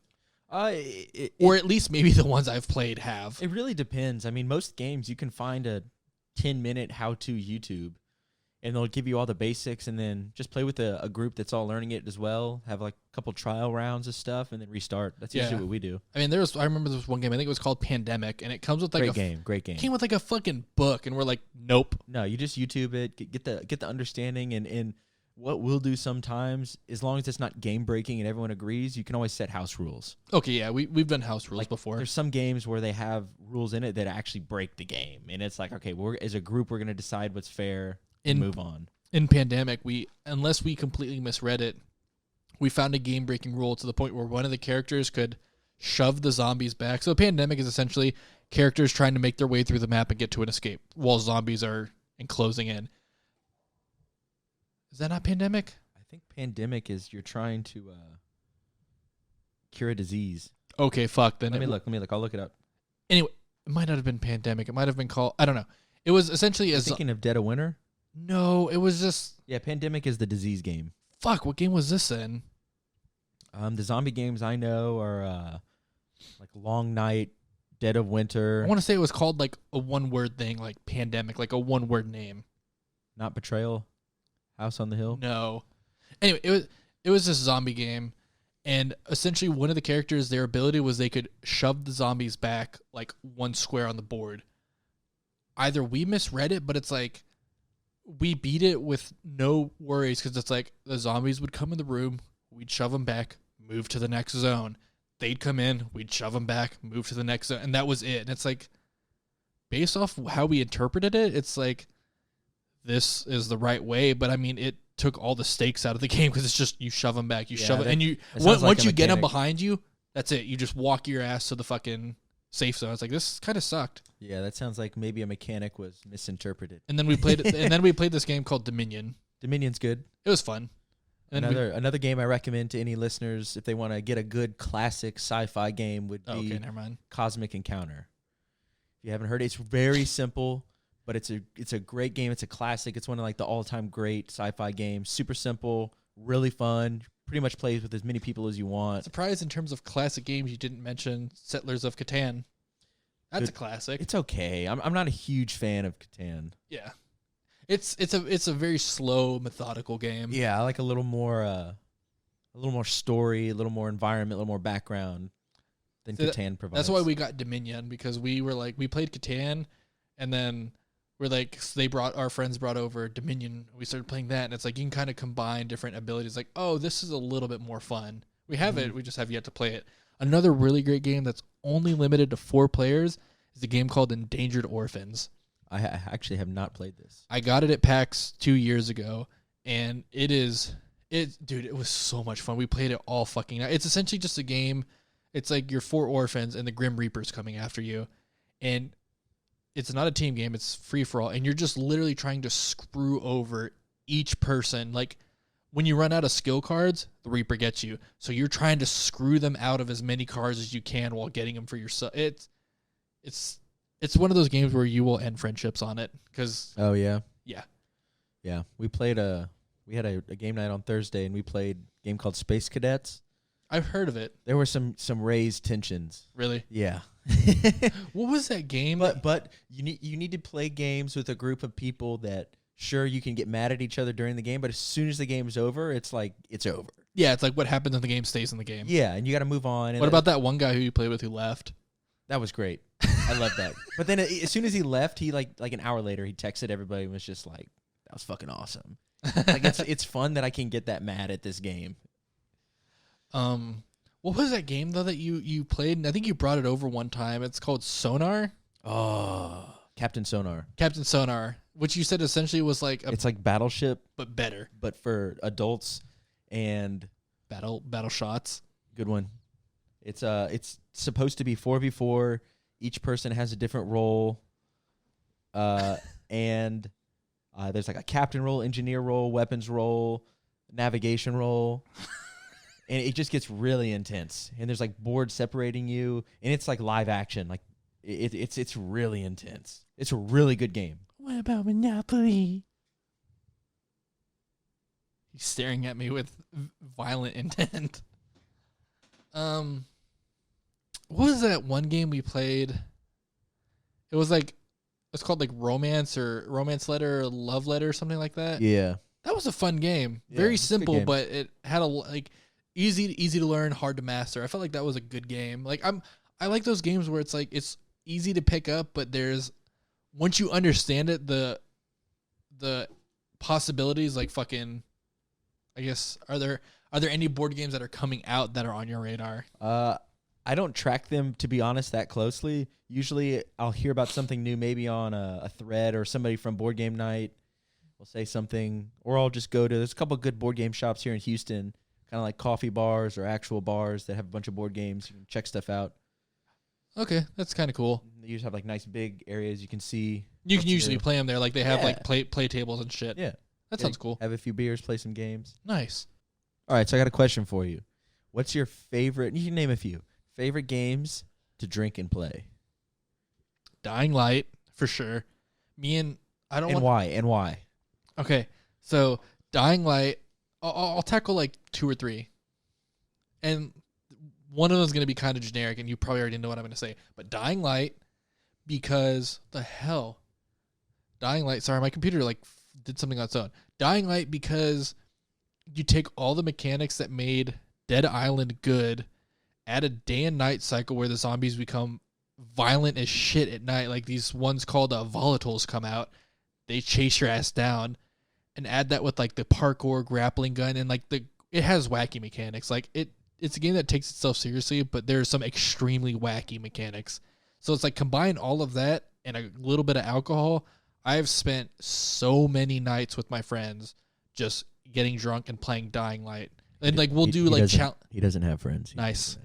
Or at least maybe the ones I've played have. It really depends. I mean, most games you can find a 10-minute how-to YouTube. And they'll give you all the basics, and then just play with a group that's all learning it as well. Have like a couple trial rounds of stuff, and then restart. That's usually what we do. I mean, I remember there was one game. I think it was called Pandemic, and it comes with like great game. Came with like a fucking book, and we're like, nope. No, you just YouTube it, get the understanding, and what we'll do sometimes, as long as it's not game breaking and everyone agrees, you can always set house rules. Okay, yeah, we've done house rules before. There's some games where they have rules in it that actually break the game, and it's like, okay, as a group, we're going to decide what's fair and move on. In Pandemic, unless we completely misread it, we found a game breaking rule to the point where one of the characters could shove the zombies back. So Pandemic is essentially characters trying to make their way through the map and get to an escape while zombies are enclosing in. Is that not Pandemic? I think Pandemic is you're trying to cure a disease. Okay, fuck. Then let me look. I'll look it up. Anyway, it might not have been Pandemic. It might have been called, I don't know. It was essentially thinking of Dead of Winter? No, it was just... Yeah, Pandemic is the disease game. Fuck, what game was this in? The zombie games I know are like Long Night, Dead of Winter. I want to say it was called like a one-word thing, like Pandemic, like a one-word name. Not Betrayal? House on the Hill? No. Anyway, it was this zombie game, and essentially one of the characters, their ability was they could shove the zombies back like one square on the board. Either we misread it, but it's like we beat it with no worries because it's like the zombies would come in the room, we'd shove them back, move to the next zone. They'd come in, we'd shove them back, move to the next zone, and that was it. And it's like, based off how we interpreted it, it's like, this is the right way, but I mean, it took all the stakes out of the game because it's just you shove them back, shove it, and once you get them behind you, that's it. You just walk your ass to the fucking safe zone. It's like, this kind of sucked. Yeah, that sounds like maybe a mechanic was misinterpreted. And then we played this game called Dominion. Dominion's good. It was fun. And another game I recommend to any listeners if they want to get a good classic sci-fi game would be never mind. Cosmic Encounter. If you haven't heard it, it's very simple. But it's a great game. It's a classic. It's one of like the all-time great sci-fi games. Super simple, really fun. Pretty much plays with as many people as you want. Surprised in terms of classic games you didn't mention Settlers of Catan. That's a classic. It's okay. I'm not a huge fan of Catan. Yeah, it's a very slow, methodical game. Yeah, I like a little more story, a little more environment, a little more background than Catan provides. That's why we got Dominion, because we played Catan, and then we're like, our friends brought over Dominion. We started playing that, and it's like you can kind of combine different abilities. Like, oh, this is a little bit more fun. We have it. We just have yet to play it. Another really great game that's only limited to 4 players is a game called Endangered Orphans. I actually have not played this. I got it at PAX 2 years ago, and it was so much fun. We played it all fucking night. It's essentially just a game. It's like you're 4 orphans, and the Grim Reaper's coming after you, and it's not a team game. It's free for all. And you're just literally trying to screw over each person. Like when you run out of skill cards, the Reaper gets you. So you're trying to screw them out of as many cards as you can while getting them for yourself. It's one of those games where you will end friendships on it. Oh yeah. Yeah. Yeah. We had a game night on Thursday, and we played a game called Space Cadets. I've heard of it. There were some raised tensions. Really? Yeah. What was that game? But you need to play games with a group of people that, sure, you can get mad at each other during the game, but as soon as the game's over, it's like it's over. Yeah, it's like what happens in the game stays in the game. Yeah, and you got to move on. What about that one guy who you played with who left? That was great. I love that. But then as soon as he left, he like an hour later, he texted everybody and was just like, "That was fucking awesome." Like it's fun that I can get that mad at this game. What was that game though that you played? And I think you brought it over one time. It's called Sonar. Oh, Captain Sonar. Captain Sonar, which you said essentially was like it's like Battleship, but better, but for adults and battle shots. Good one. It's supposed to be 4v4. Each person has a different role. And there's like a captain role, engineer role, weapons role, navigation role. And it just gets really intense. And there's like boards separating you, and it's like live action. Like it's really intense. It's a really good game. What about Monopoly? He's staring at me with violent intent. What was that one game we played? It was like, it's called like Romance Letter or Love Letter or something like that. Yeah. That was a fun game. Yeah, very simple, but it had easy to learn, hard to master. I felt like that was a good game. Like I like those games where it's like it's easy to pick up, but once you understand it, the possibilities like fucking I guess are there any board games that are coming out that are on your radar? I don't track them, to be honest, that closely. Usually I'll hear about something new maybe on a thread, or somebody from Board Game Night will say something, or I'll just go to, there's a couple of good board game shops here in Houston, kind of like coffee bars or actual bars that have a bunch of board games. You can check stuff out. Okay, that's kind of cool. They usually have like nice big areas you can see. You can usually play them there. Like they have like play tables and shit. Yeah. That sounds cool. Have a few beers, play some games. Nice. All right, so I got a question for you. What's your favorite, you can name a few, favorite games to drink and play? Dying Light, for sure. Why? Okay, so Dying Light, I'll tackle like 2 or 3. And one of them is going to be kind of generic, and you probably already know what I'm going to say. But Dying Light, because Dying Light, sorry, my computer like did something on its own. Dying Light, because you take all the mechanics that made Dead Island good, add a day and night cycle where the zombies become violent as shit at night. Like these ones called volatiles come out. They chase your ass down, and add that with like the parkour grappling gun, and like it has wacky mechanics. Like it's a game that takes itself seriously, but there's some extremely wacky mechanics. So it's like combine all of that and a little bit of alcohol. I've spent so many nights with my friends just getting drunk and playing Dying Light. And like we'll do like he doesn't have friends. Nice.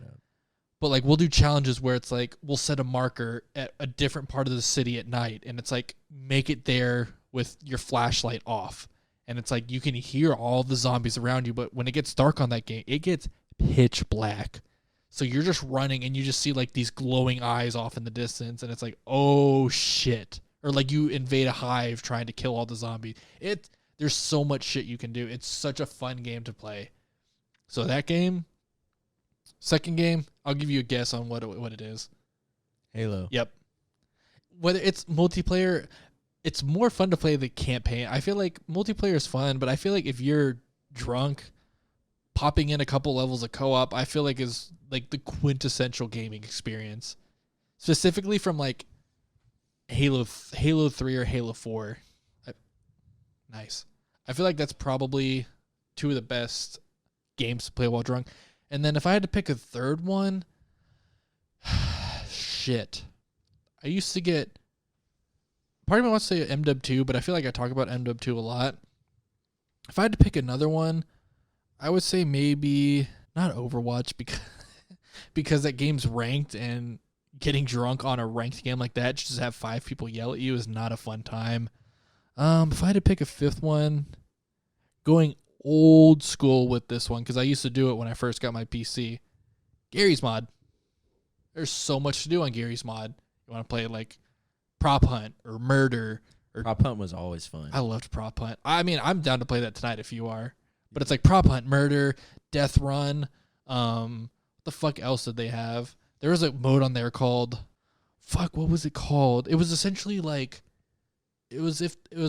But like we'll do challenges where it's like we'll set a marker at a different part of the city at night, and it's like make it there with your flashlight off. And it's like you can hear all the zombies around you, but when it gets dark on that game, it gets pitch black. So you're just running and you just see like these glowing eyes off in the distance, and it's like, oh shit. Or like you invade a hive trying to kill all the zombies. There's so much shit you can do. It's such a fun game to play. So that game. Second game, I'll give you a guess on what it is. Halo. Yep. Whether it's multiplayer, it's more fun to play the campaign. I feel like multiplayer is fun, but I feel like if you're drunk, popping in a couple levels of co-op, I feel like is like the quintessential gaming experience. Specifically from like Halo 3 or Halo 4. Nice. I feel like that's probably 2 of the best games to play while drunk. And then if I had to pick a third one, shit. I used to get, part of me wants to say MW2, but I feel like I talk about MW2 a lot. If I had to pick another one, I would say maybe not Overwatch, because that game's ranked, and getting drunk on a ranked game like that, just to have 5 people yell at you, is not a fun time. If I had to pick a fifth one, going old school with this one, because I used to do it when I first got my PC. Gary's Mod. There's so much to do on Gary's Mod. You want to play like Prop Hunt or Murder. Prop Hunt was always fun. I loved Prop Hunt. I mean, I'm down to play that tonight if you are. But it's like Prop Hunt, Murder, Death Run. What the fuck else did they have? There was a mode on there called, what was it called? It was essentially like, it was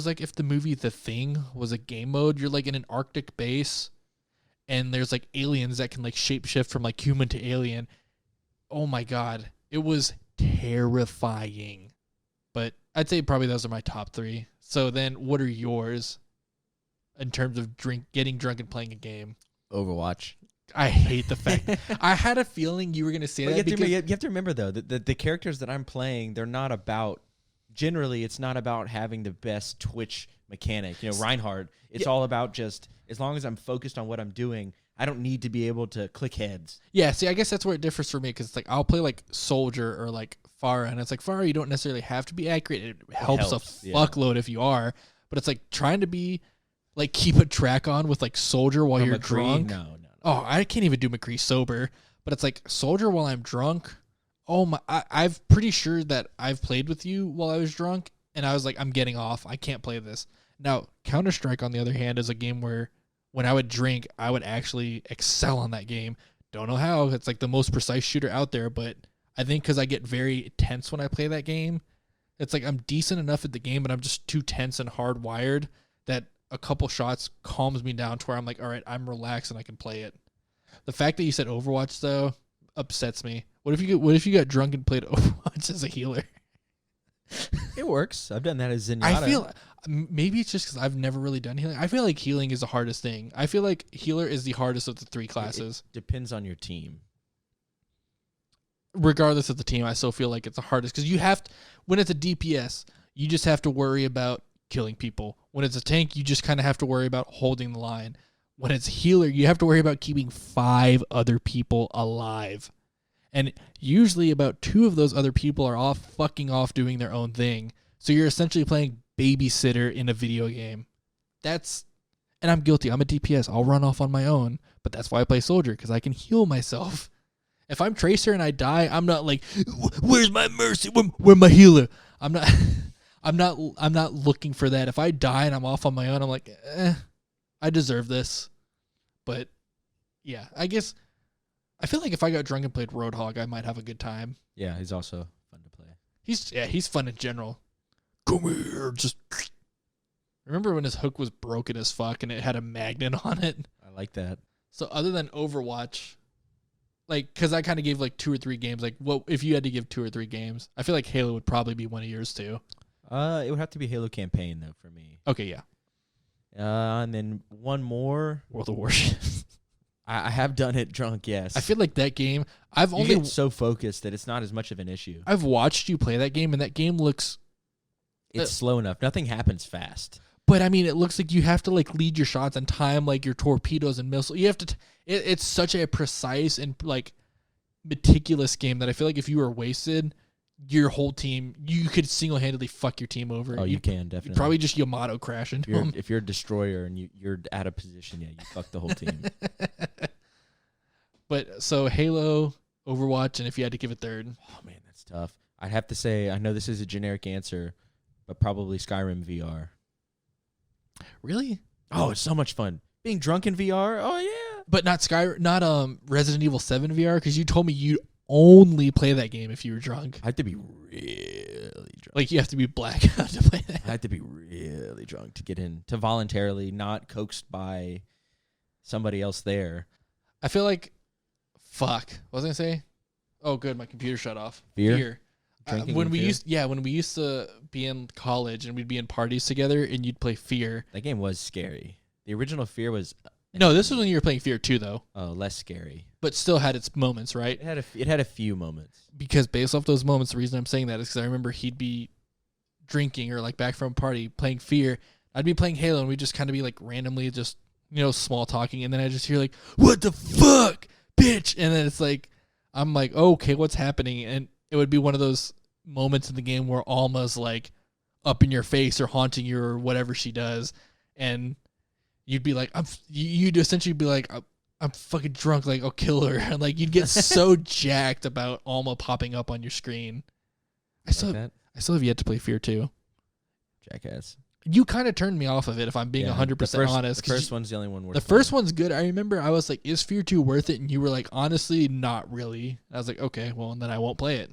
like if the movie The Thing was a game mode. You're like in an Arctic base, and there's like aliens that can like shapeshift from like human to alien. Oh my god, it was terrifying. But I'd say probably those are my top 3. So then, what are yours in terms of getting drunk and playing a game? Overwatch. I hate the fact. I had a feeling you were gonna say that. You have to remember though that the characters that I'm playing, they're not about. Generally, it's not about having the best Twitch mechanic. You know, Reinhardt, it's all about just, as long as I'm focused on what I'm doing, I don't need to be able to click heads. Yeah, see, I guess that's where it differs for me, because it's like I'll play like Soldier or like Pharah, and it's like Pharah, you don't necessarily have to be accurate. It helps a fuckload if you are, but it's like trying to be, like, keep a track on with like Soldier while you're drunk. No. Oh, I can't even do McCree sober, but it's like Soldier while I'm drunk. Oh my! I'm pretty sure that I've played with you while I was drunk, and I was like, I'm getting off. I can't play this. Now, Counter-Strike, on the other hand, is a game where when I would drink, I would actually excel on that game. Don't know how. It's like the most precise shooter out there, but I think because I get very tense when I play that game, it's like I'm decent enough at the game, but I'm just too tense and hardwired that a couple shots calms me down to where I'm like, all right, I'm relaxed and I can play it. The fact that you said Overwatch, though, upsets me. What if you got drunk and played Overwatch as a healer? It works. I've done that as Zenyatta. I feel maybe it's just because I've never really done healing. I feel like healing is the hardest thing. I feel like healer is the hardest of the 3 classes. It depends on your team. Regardless of the team, I still feel like it's the hardest because you have to, when it's a DPS, you just have to worry about killing people. When it's a tank, you just kind of have to worry about holding the line. When it's healer, you have to worry about keeping 5 other people alive. And usually about 2 of those other people are off fucking off doing their own thing. So you're essentially playing babysitter in a video game. And I'm guilty. I'm a DPS. I'll run off on my own. But that's why I play soldier, because I can heal myself. If I'm Tracer and I die, I'm not like, where's my mercy? Where's my healer? I'm not looking for that. If I die and I'm off on my own, I'm like, I deserve this. But yeah, I guess I feel like if I got drunk and played Roadhog, I might have a good time. Yeah, he's also fun to play. He's fun in general. Come here, just remember when his hook was broken as fuck and it had a magnet on it? I like that. So other than Overwatch, like, because I kind of gave like 2 or 3 games. Like, what if you had to give 2 or 3 games? I feel like Halo would probably be one of yours too. It would have to be Halo campaign though for me. Okay, yeah. And then one more, World of Warships. I have done it drunk. Yes. I feel like that game. You get so focused that it's not as much of an issue. I've watched you play that game, and that game looks. It's slow enough. Nothing happens fast. But I mean, it looks like you have to like lead your shots and time like your torpedoes and missiles. You have to. It's such a precise and like meticulous game that I feel like if you were wasted, your whole team, you could single-handedly fuck your team over. Oh, you can definitely. You'd probably just Yamato crash into them. If you're a destroyer and you're out of position, yeah, you fuck the whole team. But so Halo, Overwatch, and if you had to give a third, oh man, that's tough. I'd have to say, I know this is a generic answer, but probably Skyrim VR. Really? Oh, it's so much fun. Being drunk in VR? Oh, yeah. But not Resident Evil 7 VR, because you told me you'd only play that game if you were drunk. I have to be really drunk. Like, you have to be blackout to play that. I have to be really drunk to get in, to voluntarily, not coaxed by somebody else there. I feel like, fuck. What was I going to say? Oh, good. My computer shut off. Fear? When we used to be in college and we'd be in parties together and you'd play Fear. That game was scary. The original Fear was... No, this was when you were playing Fear 2, though. Oh, less scary. But still had its moments, right? It had a few moments. Because based off those moments, the reason I'm saying that is because I remember he'd be drinking or like back from a party playing Fear. I'd be playing Halo and we'd just kind of be like randomly just, small talking. And then I just hear like, what the fuck, bitch? And then it's like, I'm like, oh, okay, what's happening? And it would be one of those moments in the game where Alma's like up in your face or haunting you or whatever she does. And you'd be like, you'd essentially be like, I'm fucking drunk, like, I'll kill her. And like, you'd get so jacked about Alma popping up on your screen. I still have yet to play Fear 2. Jackass. You kind of turned me off of it, if I'm being 100% honest. The first one's the only one worth The first one's good. I remember I was like, is Fear 2 worth it? And you were like, honestly, not really. I was like, okay, well, then I won't play it.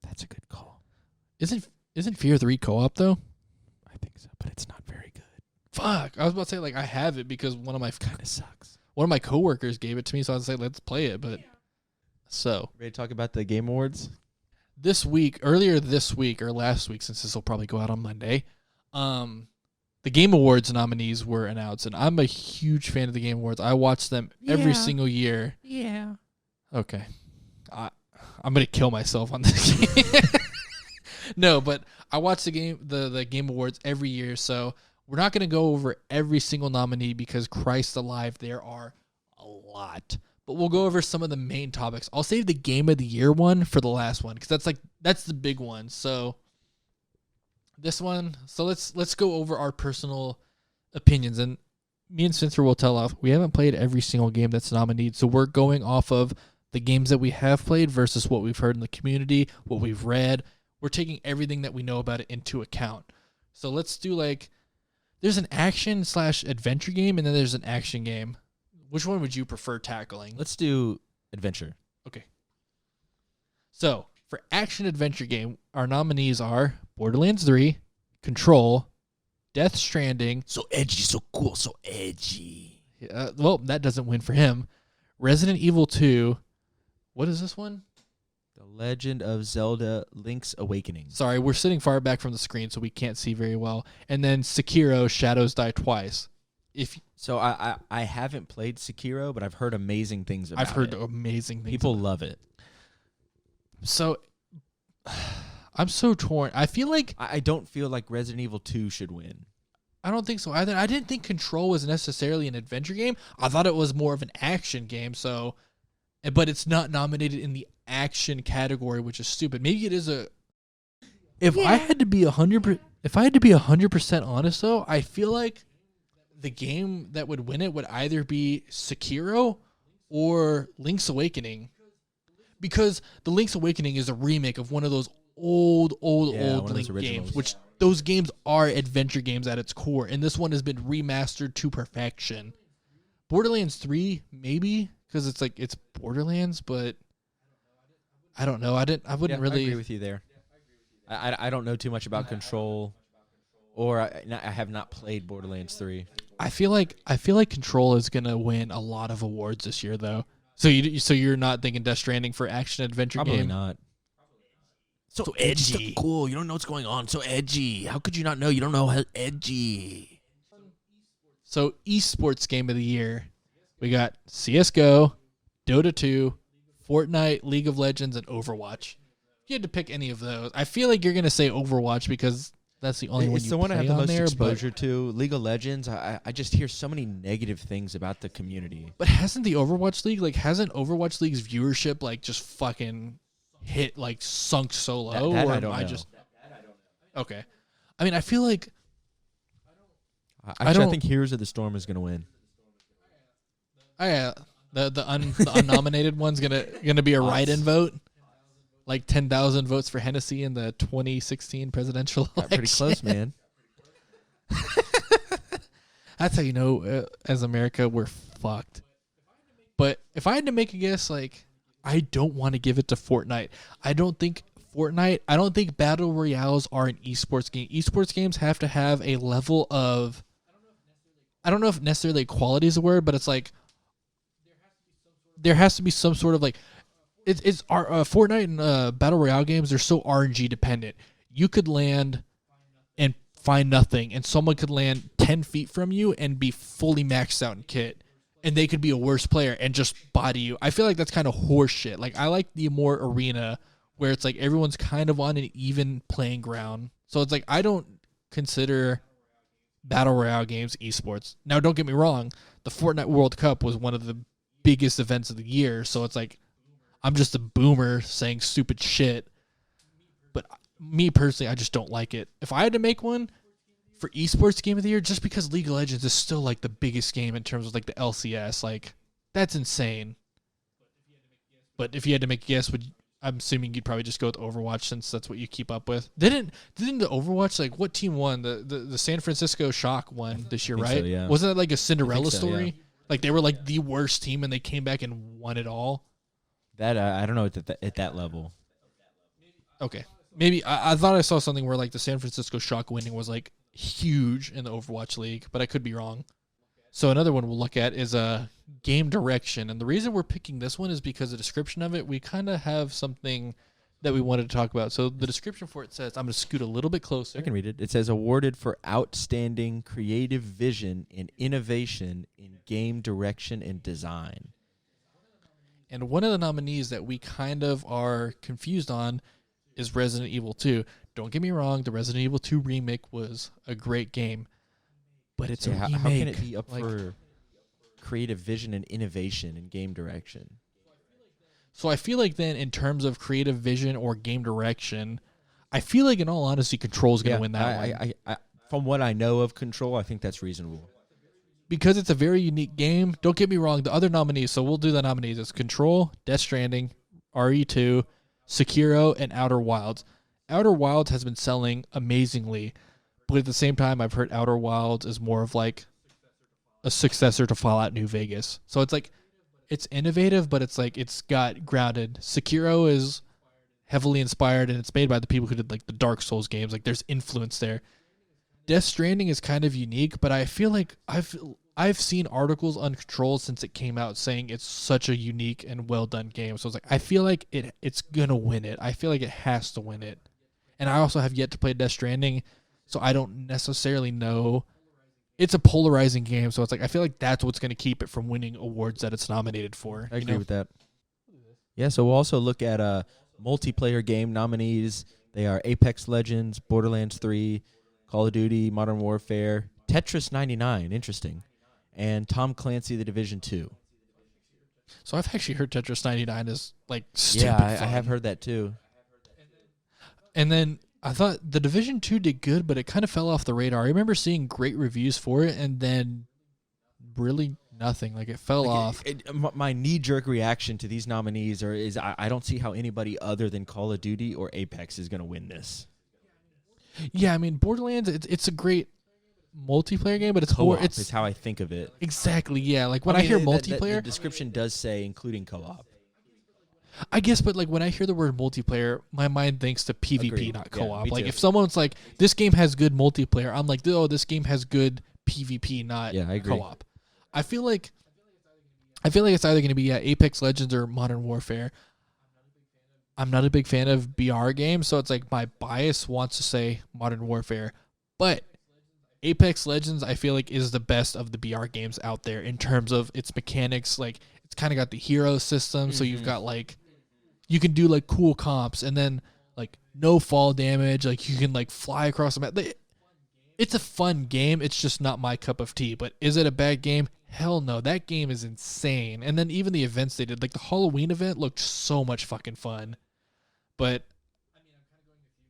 That's a good call. Isn't Fear 3 co-op, though? I think so, but it's not very good. Fuck. I was about to say, like, I have it because one of my... Kind of sucks. One of my coworkers gave it to me, so I was like, let's play it. But so... Ready to talk about the Game Awards? Earlier this week, or last week, since this will probably go out on Monday, the Game Awards nominees were announced, and I'm a huge fan of the Game Awards. I watch them every single year. Yeah. Okay. I'm going to kill myself on this game. No, but I watch the Game Awards every year, so we're not going to go over every single nominee because Christ alive, there are a lot. But we'll go over some of the main topics. I'll save the Game of the Year one for the last one because that's the big one. So this one, let's go over our personal opinions, and me and Spencer will tell off. We haven't played every single game that's nominated, so we're going off of the games that we have played versus what we've heard in the community, what we've read. We're taking everything that we know about it into account. So let's do there's an action/adventure game, and then there's an action game. Which one would you prefer tackling? Let's do adventure. Okay. So for action-adventure game, our nominees are Borderlands 3, Control, Death Stranding. So edgy, so cool, so edgy. Well, that doesn't win for him. Resident Evil 2. What is this one? The Legend of Zelda Link's Awakening. Sorry, we're sitting far back from the screen, so we can't see very well. And then Sekiro: Shadows Die Twice. So I haven't played Sekiro, but I've heard amazing things about it. I've heard amazing things. People love it. So I'm so torn. I feel like I don't feel like Resident Evil 2 should win. I don't think so either. I didn't think Control was necessarily an adventure game. I thought it was more of an action game. So, but it's not nominated in the action category, which is stupid. Maybe it is a. If I had to be 100% honest, though, I feel like the game that would win it would either be Sekiro or Link's Awakening, because the Link's Awakening is a remake of one of those old Link games, which those games are adventure games at its core, and this one has been remastered to perfection. Borderlands 3, maybe, because it's Borderlands, but I don't know. I wouldn't really. I agree with you there. I don't know too much about Control, or I have not played Borderlands 3. I feel like Control is gonna win a lot of awards this year, though. So you're not thinking Death Stranding for action adventure Probably game? Not. So edgy. So cool. You don't know what's going on. So edgy. How could you not know? You don't know how edgy. So esports game of the year, we got CS:GO, Dota 2, Fortnite, League of Legends, and Overwatch. If you had to pick any of those, I feel like you're gonna say Overwatch because that's the only one you play on there. It's the one I have the most exposure to. League of Legends, I just hear so many negative things about the community. But hasn't the Overwatch League, hasn't Overwatch League's viewership, just fucking hit, sunk so low? That I don't know. Okay. I mean, I feel like... I think Heroes of the Storm is going to win. Oh, yeah. The unnominated one's gonna be a write-in vote? 10,000 votes for Hennessy in the 2016 presidential election. Pretty close, man. That's how you know, as America, we're fucked. But if I had to make a guess, I don't want to give it to Fortnite. I don't think Battle Royales are an esports game. Esports games have to have a level of... I don't know if necessarily quality is a word, but it's there has to be some sort of it's our Fortnite and Battle Royale games. They're so RNG dependent. You could land and find nothing, and someone could land 10 feet from you and be fully maxed out in kit, and they could be a worse player and just body you. I feel like that's kind of horse shit. I like the more arena where it's everyone's kind of on an even playing ground. So it's I don't consider Battle Royale games esports. Now, don't get me wrong. The Fortnite World Cup was one of the biggest events of the year, so it's I'm just a boomer saying stupid shit. But me personally, I just don't like it. If I had to make one for esports game of the year, just because League of Legends is still the biggest game in terms of the LCS, that's insane. But if you had to make a guess, I'm assuming you'd probably just go with Overwatch since that's what you keep up with. Didn't the Overwatch, what team won? The San Francisco Shock won this year, right? So, yeah. Wasn't that a Cinderella story? Yeah. They were the worst team and they came back and won it all. That I don't know at that level. Okay, maybe I thought I saw something where the San Francisco Shock winning was huge in the Overwatch League, but I could be wrong. So another one we'll look at is game direction, and the reason we're picking this one is because the description of it, we kind of have something that we wanted to talk about. So the description for it says, I'm going to scoot a little bit closer. I can read it. It says, awarded for outstanding creative vision and innovation in game direction and design. And one of the nominees that we kind of are confused on is Resident Evil 2. Don't get me wrong, the Resident Evil 2 remake was a great game, but it's a remake. How can it be up for creative vision and innovation in game direction? So I feel then in terms of creative vision or game direction, I feel in all honesty, Control is going to win that one. I from what I know of Control, I think that's reasonable. Because it's a very unique game. Don't get me wrong, the other nominees, so we'll do the nominees. It's Control, Death Stranding, RE2, Sekiro, and Outer Wilds. Outer Wilds has been selling amazingly, but at the same time, I've heard Outer Wilds is more of a successor to Fallout New Vegas. So it's it's innovative, but it's got grounded. Sekiro is heavily inspired, and it's made by the people who did the Dark Souls games. There's influence there. Death Stranding is kind of unique, but I feel I've seen articles on Control since it came out saying it's such a unique and well done game. So it's like I feel like it's gonna win it. I feel like it has to win it. And I also have yet to play Death Stranding, so I don't necessarily know. It's a polarizing game, so it's like I feel like that's what's gonna keep it from winning awards that it's nominated for. I agree with that. Yeah, so we'll also look at multiplayer game nominees. They are Apex Legends, Borderlands 3, Call of Duty, Modern Warfare, Tetris 99, interesting, and Tom Clancy: The Division 2. So I've actually heard Tetris 99 is like stupid Yeah, fun. I have heard that too. And then I thought The Division 2 did good, but it kind of fell off the radar. I remember seeing great reviews for it, and then really nothing. Like, it fell off. My knee-jerk reaction to these nominees is I don't see how anybody other than Call of Duty or Apex is going to win this. Yeah, I mean, Borderlands, it's a great multiplayer game, but it's Co-op more. It's is how I think of it. Exactly, yeah. Like, when I hear multiplayer. The description does say including co-op. I guess, but like when I hear the word multiplayer, my mind thinks to PvP, Agreed. not co-op. Yeah, like too. if someone's like, this game has good multiplayer, I'm like, oh, this game has good PvP, not I agree. co-op. I feel like it's either going to be Apex Legends or Modern Warfare. I'm not a big fan of BR games, so it's like my bias wants to say Modern Warfare, but Apex Legends I feel like is the best of the BR games out there in terms of its mechanics. Like, it's kind of got the hero system, so you've got like, you can do like cool comps, and then like no fall damage. Like, you can like fly across the map. It's a fun game. It's just not my cup of tea. But is it a bad game? Hell no. That game is insane. And then even the events they did, like the Halloween event, looked so much fucking fun. But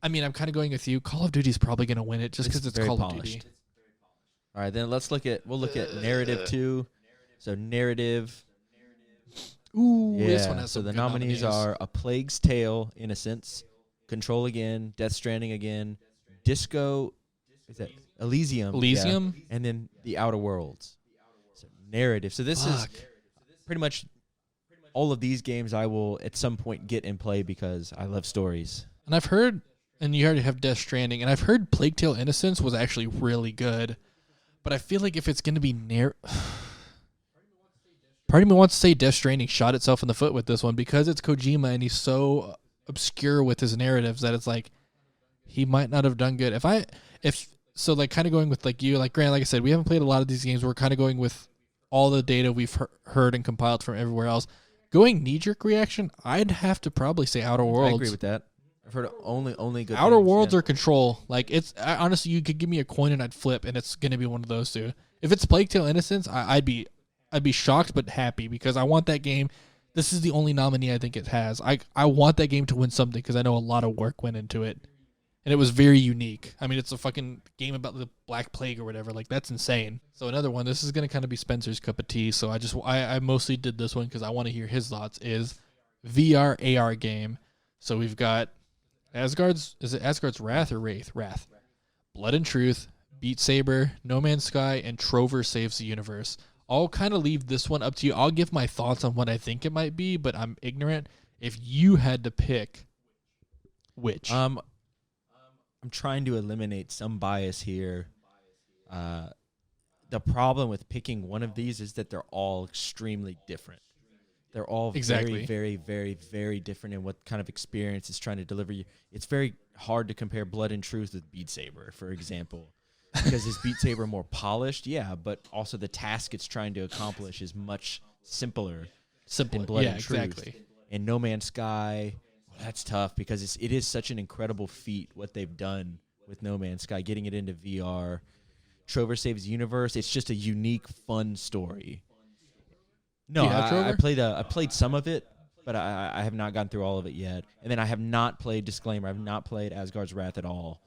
I mean, I'm kind of going with you. Call of Duty's probably going to win it just because it's very Call polished. of Duty. All right, then we'll look at narrative too. So narrative. Ooh, Yeah, this one has so some the good nominees are A Plague's Tale, Innocence, Control again, Death Stranding again, Disco, is that Elysium? Elysium? Yeah, and then The Outer Worlds. So narrative. So this is pretty much all of these games I will at some point get and play because I love stories. And I've heard, and you already have Death Stranding, and I've heard Plague Tale Innocence was actually really good. But I feel like if it's going to be part of me wants to say Death Stranding shot itself in the foot with this one because it's Kojima and he's so obscure with his narratives that it's like he might not have done good. So like kind of going with like you, like Grant, like I said, we haven't played a lot of these games. We're kind of going with all the data we've heard and compiled from everywhere else. Going knee-jerk reaction, I'd have to probably say Outer Worlds. I agree with that. I've heard only good Outer things, Worlds yeah. or Control. Like, honestly, you could give me a coin and I'd flip, and it's gonna be one of those two. If it's Plague Tale Innocence, I'd be shocked but happy because I want that game. This is the only nominee I think it has. I want that game to win something because I know a lot of work went into it, and it was very unique. I mean, it's a fucking game about the Black Plague or whatever. Like, that's insane. So another one. This is gonna kind of be Spencer's cup of tea. So I mostly did this one because I want to hear his thoughts. Is VR AR game. So we've got Asgard's Wrath or Wraith? Wrath. Blood and Truth, Beat Saber, No Man's Sky, and Trover Saves the Universe. I'll kind of leave this one up to you. I'll give my thoughts on what I think it might be, but I'm ignorant. If you had to pick, which? I'm trying to eliminate some bias here. The problem with picking one of these is that they're all extremely different. They're all Exactly. very, very, very, very different in what kind of experience it's trying to deliver you. It's very hard to compare Blood and Truth with Beat Saber, for example. Because is Beat Saber more polished? Yeah, but also the task it's trying to accomplish is much simpler than Blood and Truth. Exactly. And No Man's Sky, that's tough because it is such an incredible feat what they've done with No Man's Sky, getting it into VR. Trover Saves the Universe, it's just a unique, fun story. No, I played some of it, but I have not gone through all of it yet. And then I have not played, disclaimer, I have not played Asgard's Wrath at all.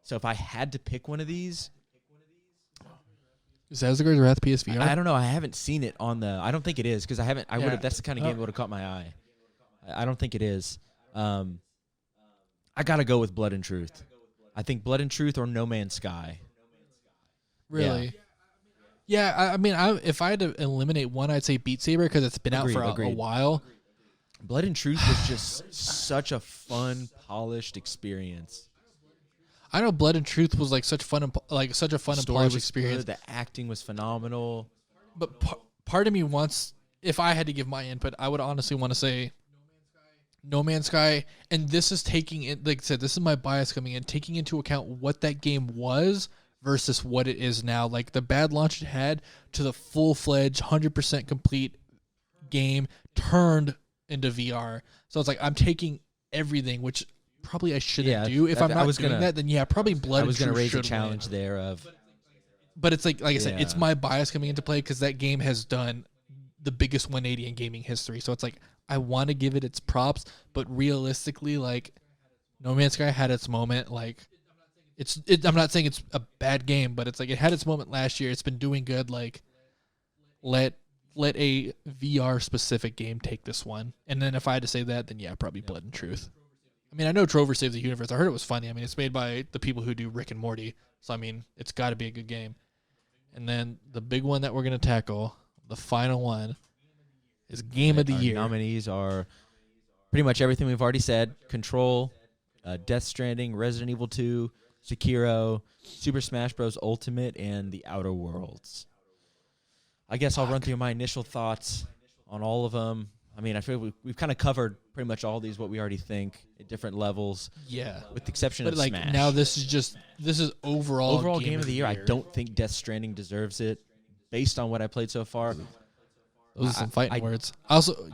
So if I had to pick one of these, Is Asgard's Wrath PSVR? I don't know. I haven't seen it on the. I don't think it is because I haven't. I would Yeah. have. That's the kind of game that would have caught my eye. I don't think it is. I gotta go with Blood and Truth. I think Blood and Truth or No Man's Sky. Really? Yeah, I mean, if I had to eliminate one, I'd say Beat Saber because it's been out for a while. Blood and Truth was just such a fun, polished experience. I know Blood and Truth was like such a fun and polished experience. Good, the acting was phenomenal. But part of me wants, if I had to give my input, I would honestly want to say No Man's Sky. And this is taking it, like I said, this is my bias coming in, taking into account what that game was versus what it is now. Like the bad launch it had to the full-fledged 100% complete game turned into VR. So it's like I'm taking everything, which probably I shouldn't do. If I'm not doing that, then probably Blood and Truth should I was going to raise a challenge there of... But it's like I said, it's my bias coming into play because that game has done the biggest 180 in gaming history. So it's like I want to give it its props, but realistically, like No Man's Sky had its moment. Like I'm not saying it's a bad game, but it's like it had its moment last year. It's been doing good. Like let a VR specific game take this one. And then if I had to say that, then probably Blood and Truth. I mean, I know Trover Saves the Universe. I heard it was funny. I mean, it's made by the people who do Rick and Morty. So, I mean, it's got to be a good game. And then the big one that we're going to tackle, the final one, is Game of the Year. Nominees are pretty much everything we've already said. Control, Death Stranding, Resident Evil 2, Sekiro, Super Smash Bros. Ultimate, and The Outer Worlds. I guess I'll run through my initial thoughts on all of them. I mean, I feel we've kind of covered pretty much all these, what we already think at different levels. Yeah. With the exception of like Smash. Now this is overall game of the year. I don't think Death Stranding deserves it based on what I played so far. Those are some fighting words.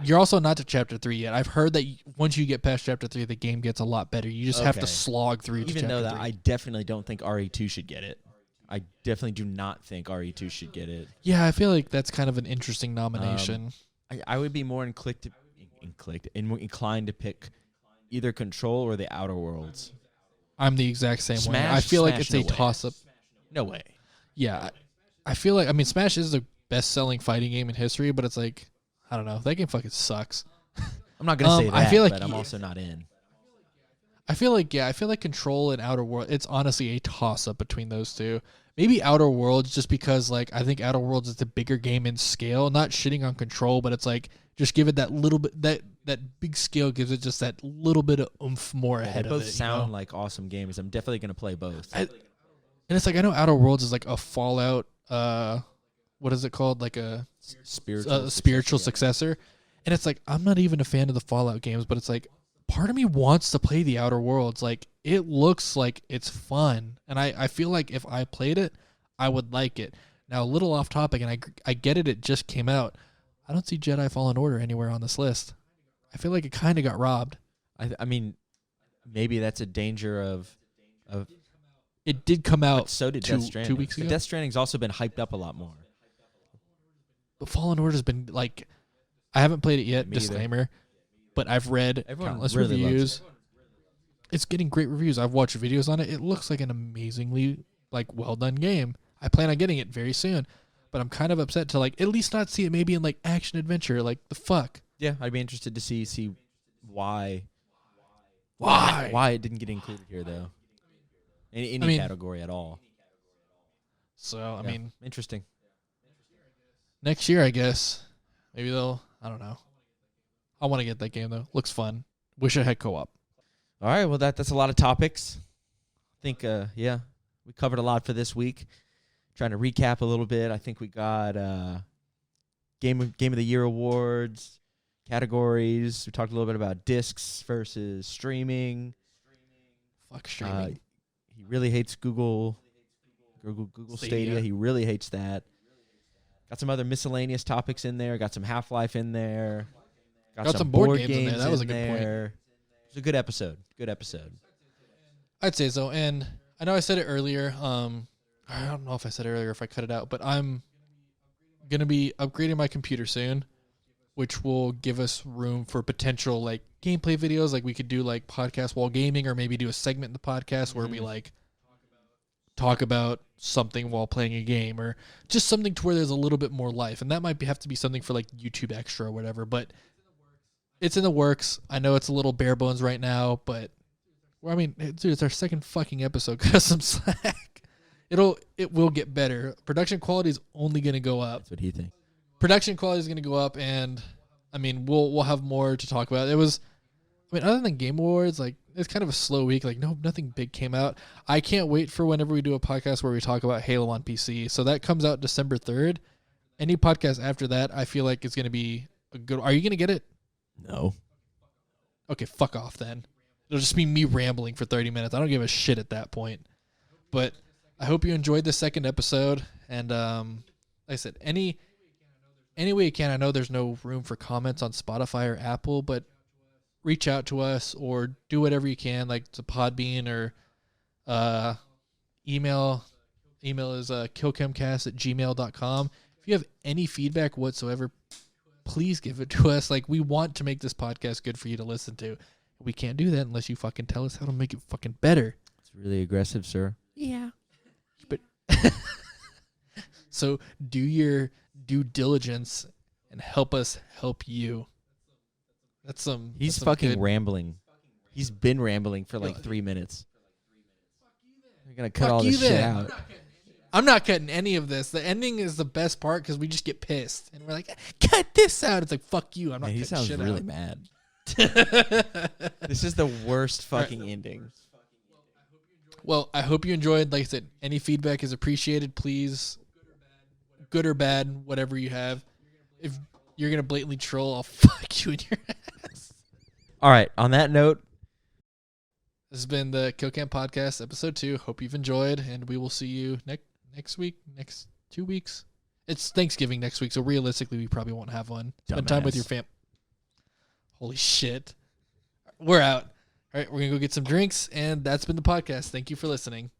You're also not to Chapter 3 yet. I've heard that once you get past Chapter 3, the game gets a lot better. You just have to slog through to Chapter 3. Even though I definitely don't think RE2 should get it. I definitely do not think RE2 should get it. Yeah, I feel like that's kind of an interesting nomination. I would be more inclined to pick either Control or The Outer Worlds. I'm the exact same way. I feel like it's a toss-up. No way. Yeah. I feel like, I mean, Smash is the best-selling fighting game in history, but it's like, I don't know. That game fucking sucks. I'm not going to say that, but I'm also not in. I feel like Control and Outer Worlds, it's honestly a toss-up between those two. Maybe Outer Worlds just because, like, I think Outer Worlds is the bigger game in scale. Not shitting on Control, but it's like, just give it that little bit, that big scale gives it just that little bit of oomph more ahead of it. Both sound like awesome games. I'm definitely going to play both. And it's like, I know Outer Worlds is like a Fallout, what is it called? Like a spiritual successor. And it's like, I'm not even a fan of the Fallout games, but it's like, part of me wants to play the Outer Worlds. Like, it looks like it's fun. And I feel like if I played it, I would like it. Now, a little off topic, and I get it just came out. I don't see Jedi Fallen Order anywhere on this list. I feel like it kind of got robbed. I mean, maybe that's a danger of... It did come out so did Death Stranding. 2 weeks ago. But Death Stranding's also been hyped up a lot more. But Fallen Order's been, like... I haven't played it yet, disclaimer. But I've read countless reviews. It's getting great reviews. I've watched videos on it. It looks like an amazingly well done game. I plan on getting it very soon. But I'm kind of upset to at least not see it maybe in action adventure. Like the fuck. Yeah, I'd be interested to see why it didn't get included here though. Any category at all. So I mean, interesting. Next year, I guess maybe they'll. I don't know. I want to get that game though. Looks fun. Wish it had co-op. All right. Well, that's a lot of topics. I think we covered a lot for this week. Trying to recap a little bit. I think we got game of the year awards, categories. We talked a little bit about discs versus streaming. Fuck streaming. He really hates Google Stadia. He really hates that. Got some other miscellaneous topics in there. Got some Half-Life in there. Got some board games in there. That was a good point. It was a good episode. I'd say so. And I know I said it earlier. I don't know if I said it earlier, if I cut it out, but I'm going to be upgrading my computer soon, which will give us room for potential gameplay videos. Like we could do podcast while gaming, or maybe do a segment in the podcast where we talk about something while playing a game, or just something to where there's a little bit more life. And that might have to be something for YouTube Extra or whatever, but it's in the works. I know it's a little bare bones right now, but dude, it's our second fucking episode. Cut us some slack. It will get better. Production quality is only going to go up. That's what he thinks. Production quality is going to go up, and we'll have more to talk about. It was, other than Game Awards, it's kind of a slow week. Like, nothing big came out. I can't wait for whenever we do a podcast where we talk about Halo on PC. So that comes out December 3rd. Any podcast after that, I feel like it's going to be a good. Are you going to get it? No. Okay, fuck off then. It'll just be me rambling for 30 minutes. I don't give a shit at that point. But I hope you enjoyed the second episode. And like I said, any way you can. I know there's no room for comments on Spotify or Apple, but reach out to us or do whatever you can, like to Podbean or email. Email is killcamcast@gmail.com. If you have any feedback whatsoever, please give it to us. Like, we want to make this podcast good for you to listen to. We can't do that unless you fucking tell us how to make it fucking better. It's really aggressive, sir. Yeah. But so do your due diligence and help us help you. He's fucking rambling. He's been rambling for like 3 minutes. You're going to cut all this shit out. I'm not cutting any of this. The ending is the best part because we just get pissed. And we're like, cut this out. It's like, fuck you. I'm not cutting shit out. He sounds really mad. This is the worst fucking ending. Well, I hope you enjoyed. Like I said, any feedback is appreciated. Please, good or bad, whatever you have. If you're going to blatantly troll, I'll fuck you in your ass. All right. On that note, this has been the KillCam Podcast, episode 2. Hope you've enjoyed, and we will see you next week, next 2 weeks. It's Thanksgiving next week, so realistically, we probably won't have one. Spend time with your fam. Holy shit. We're out. All right, we're going to go get some drinks, and that's been the podcast. Thank you for listening.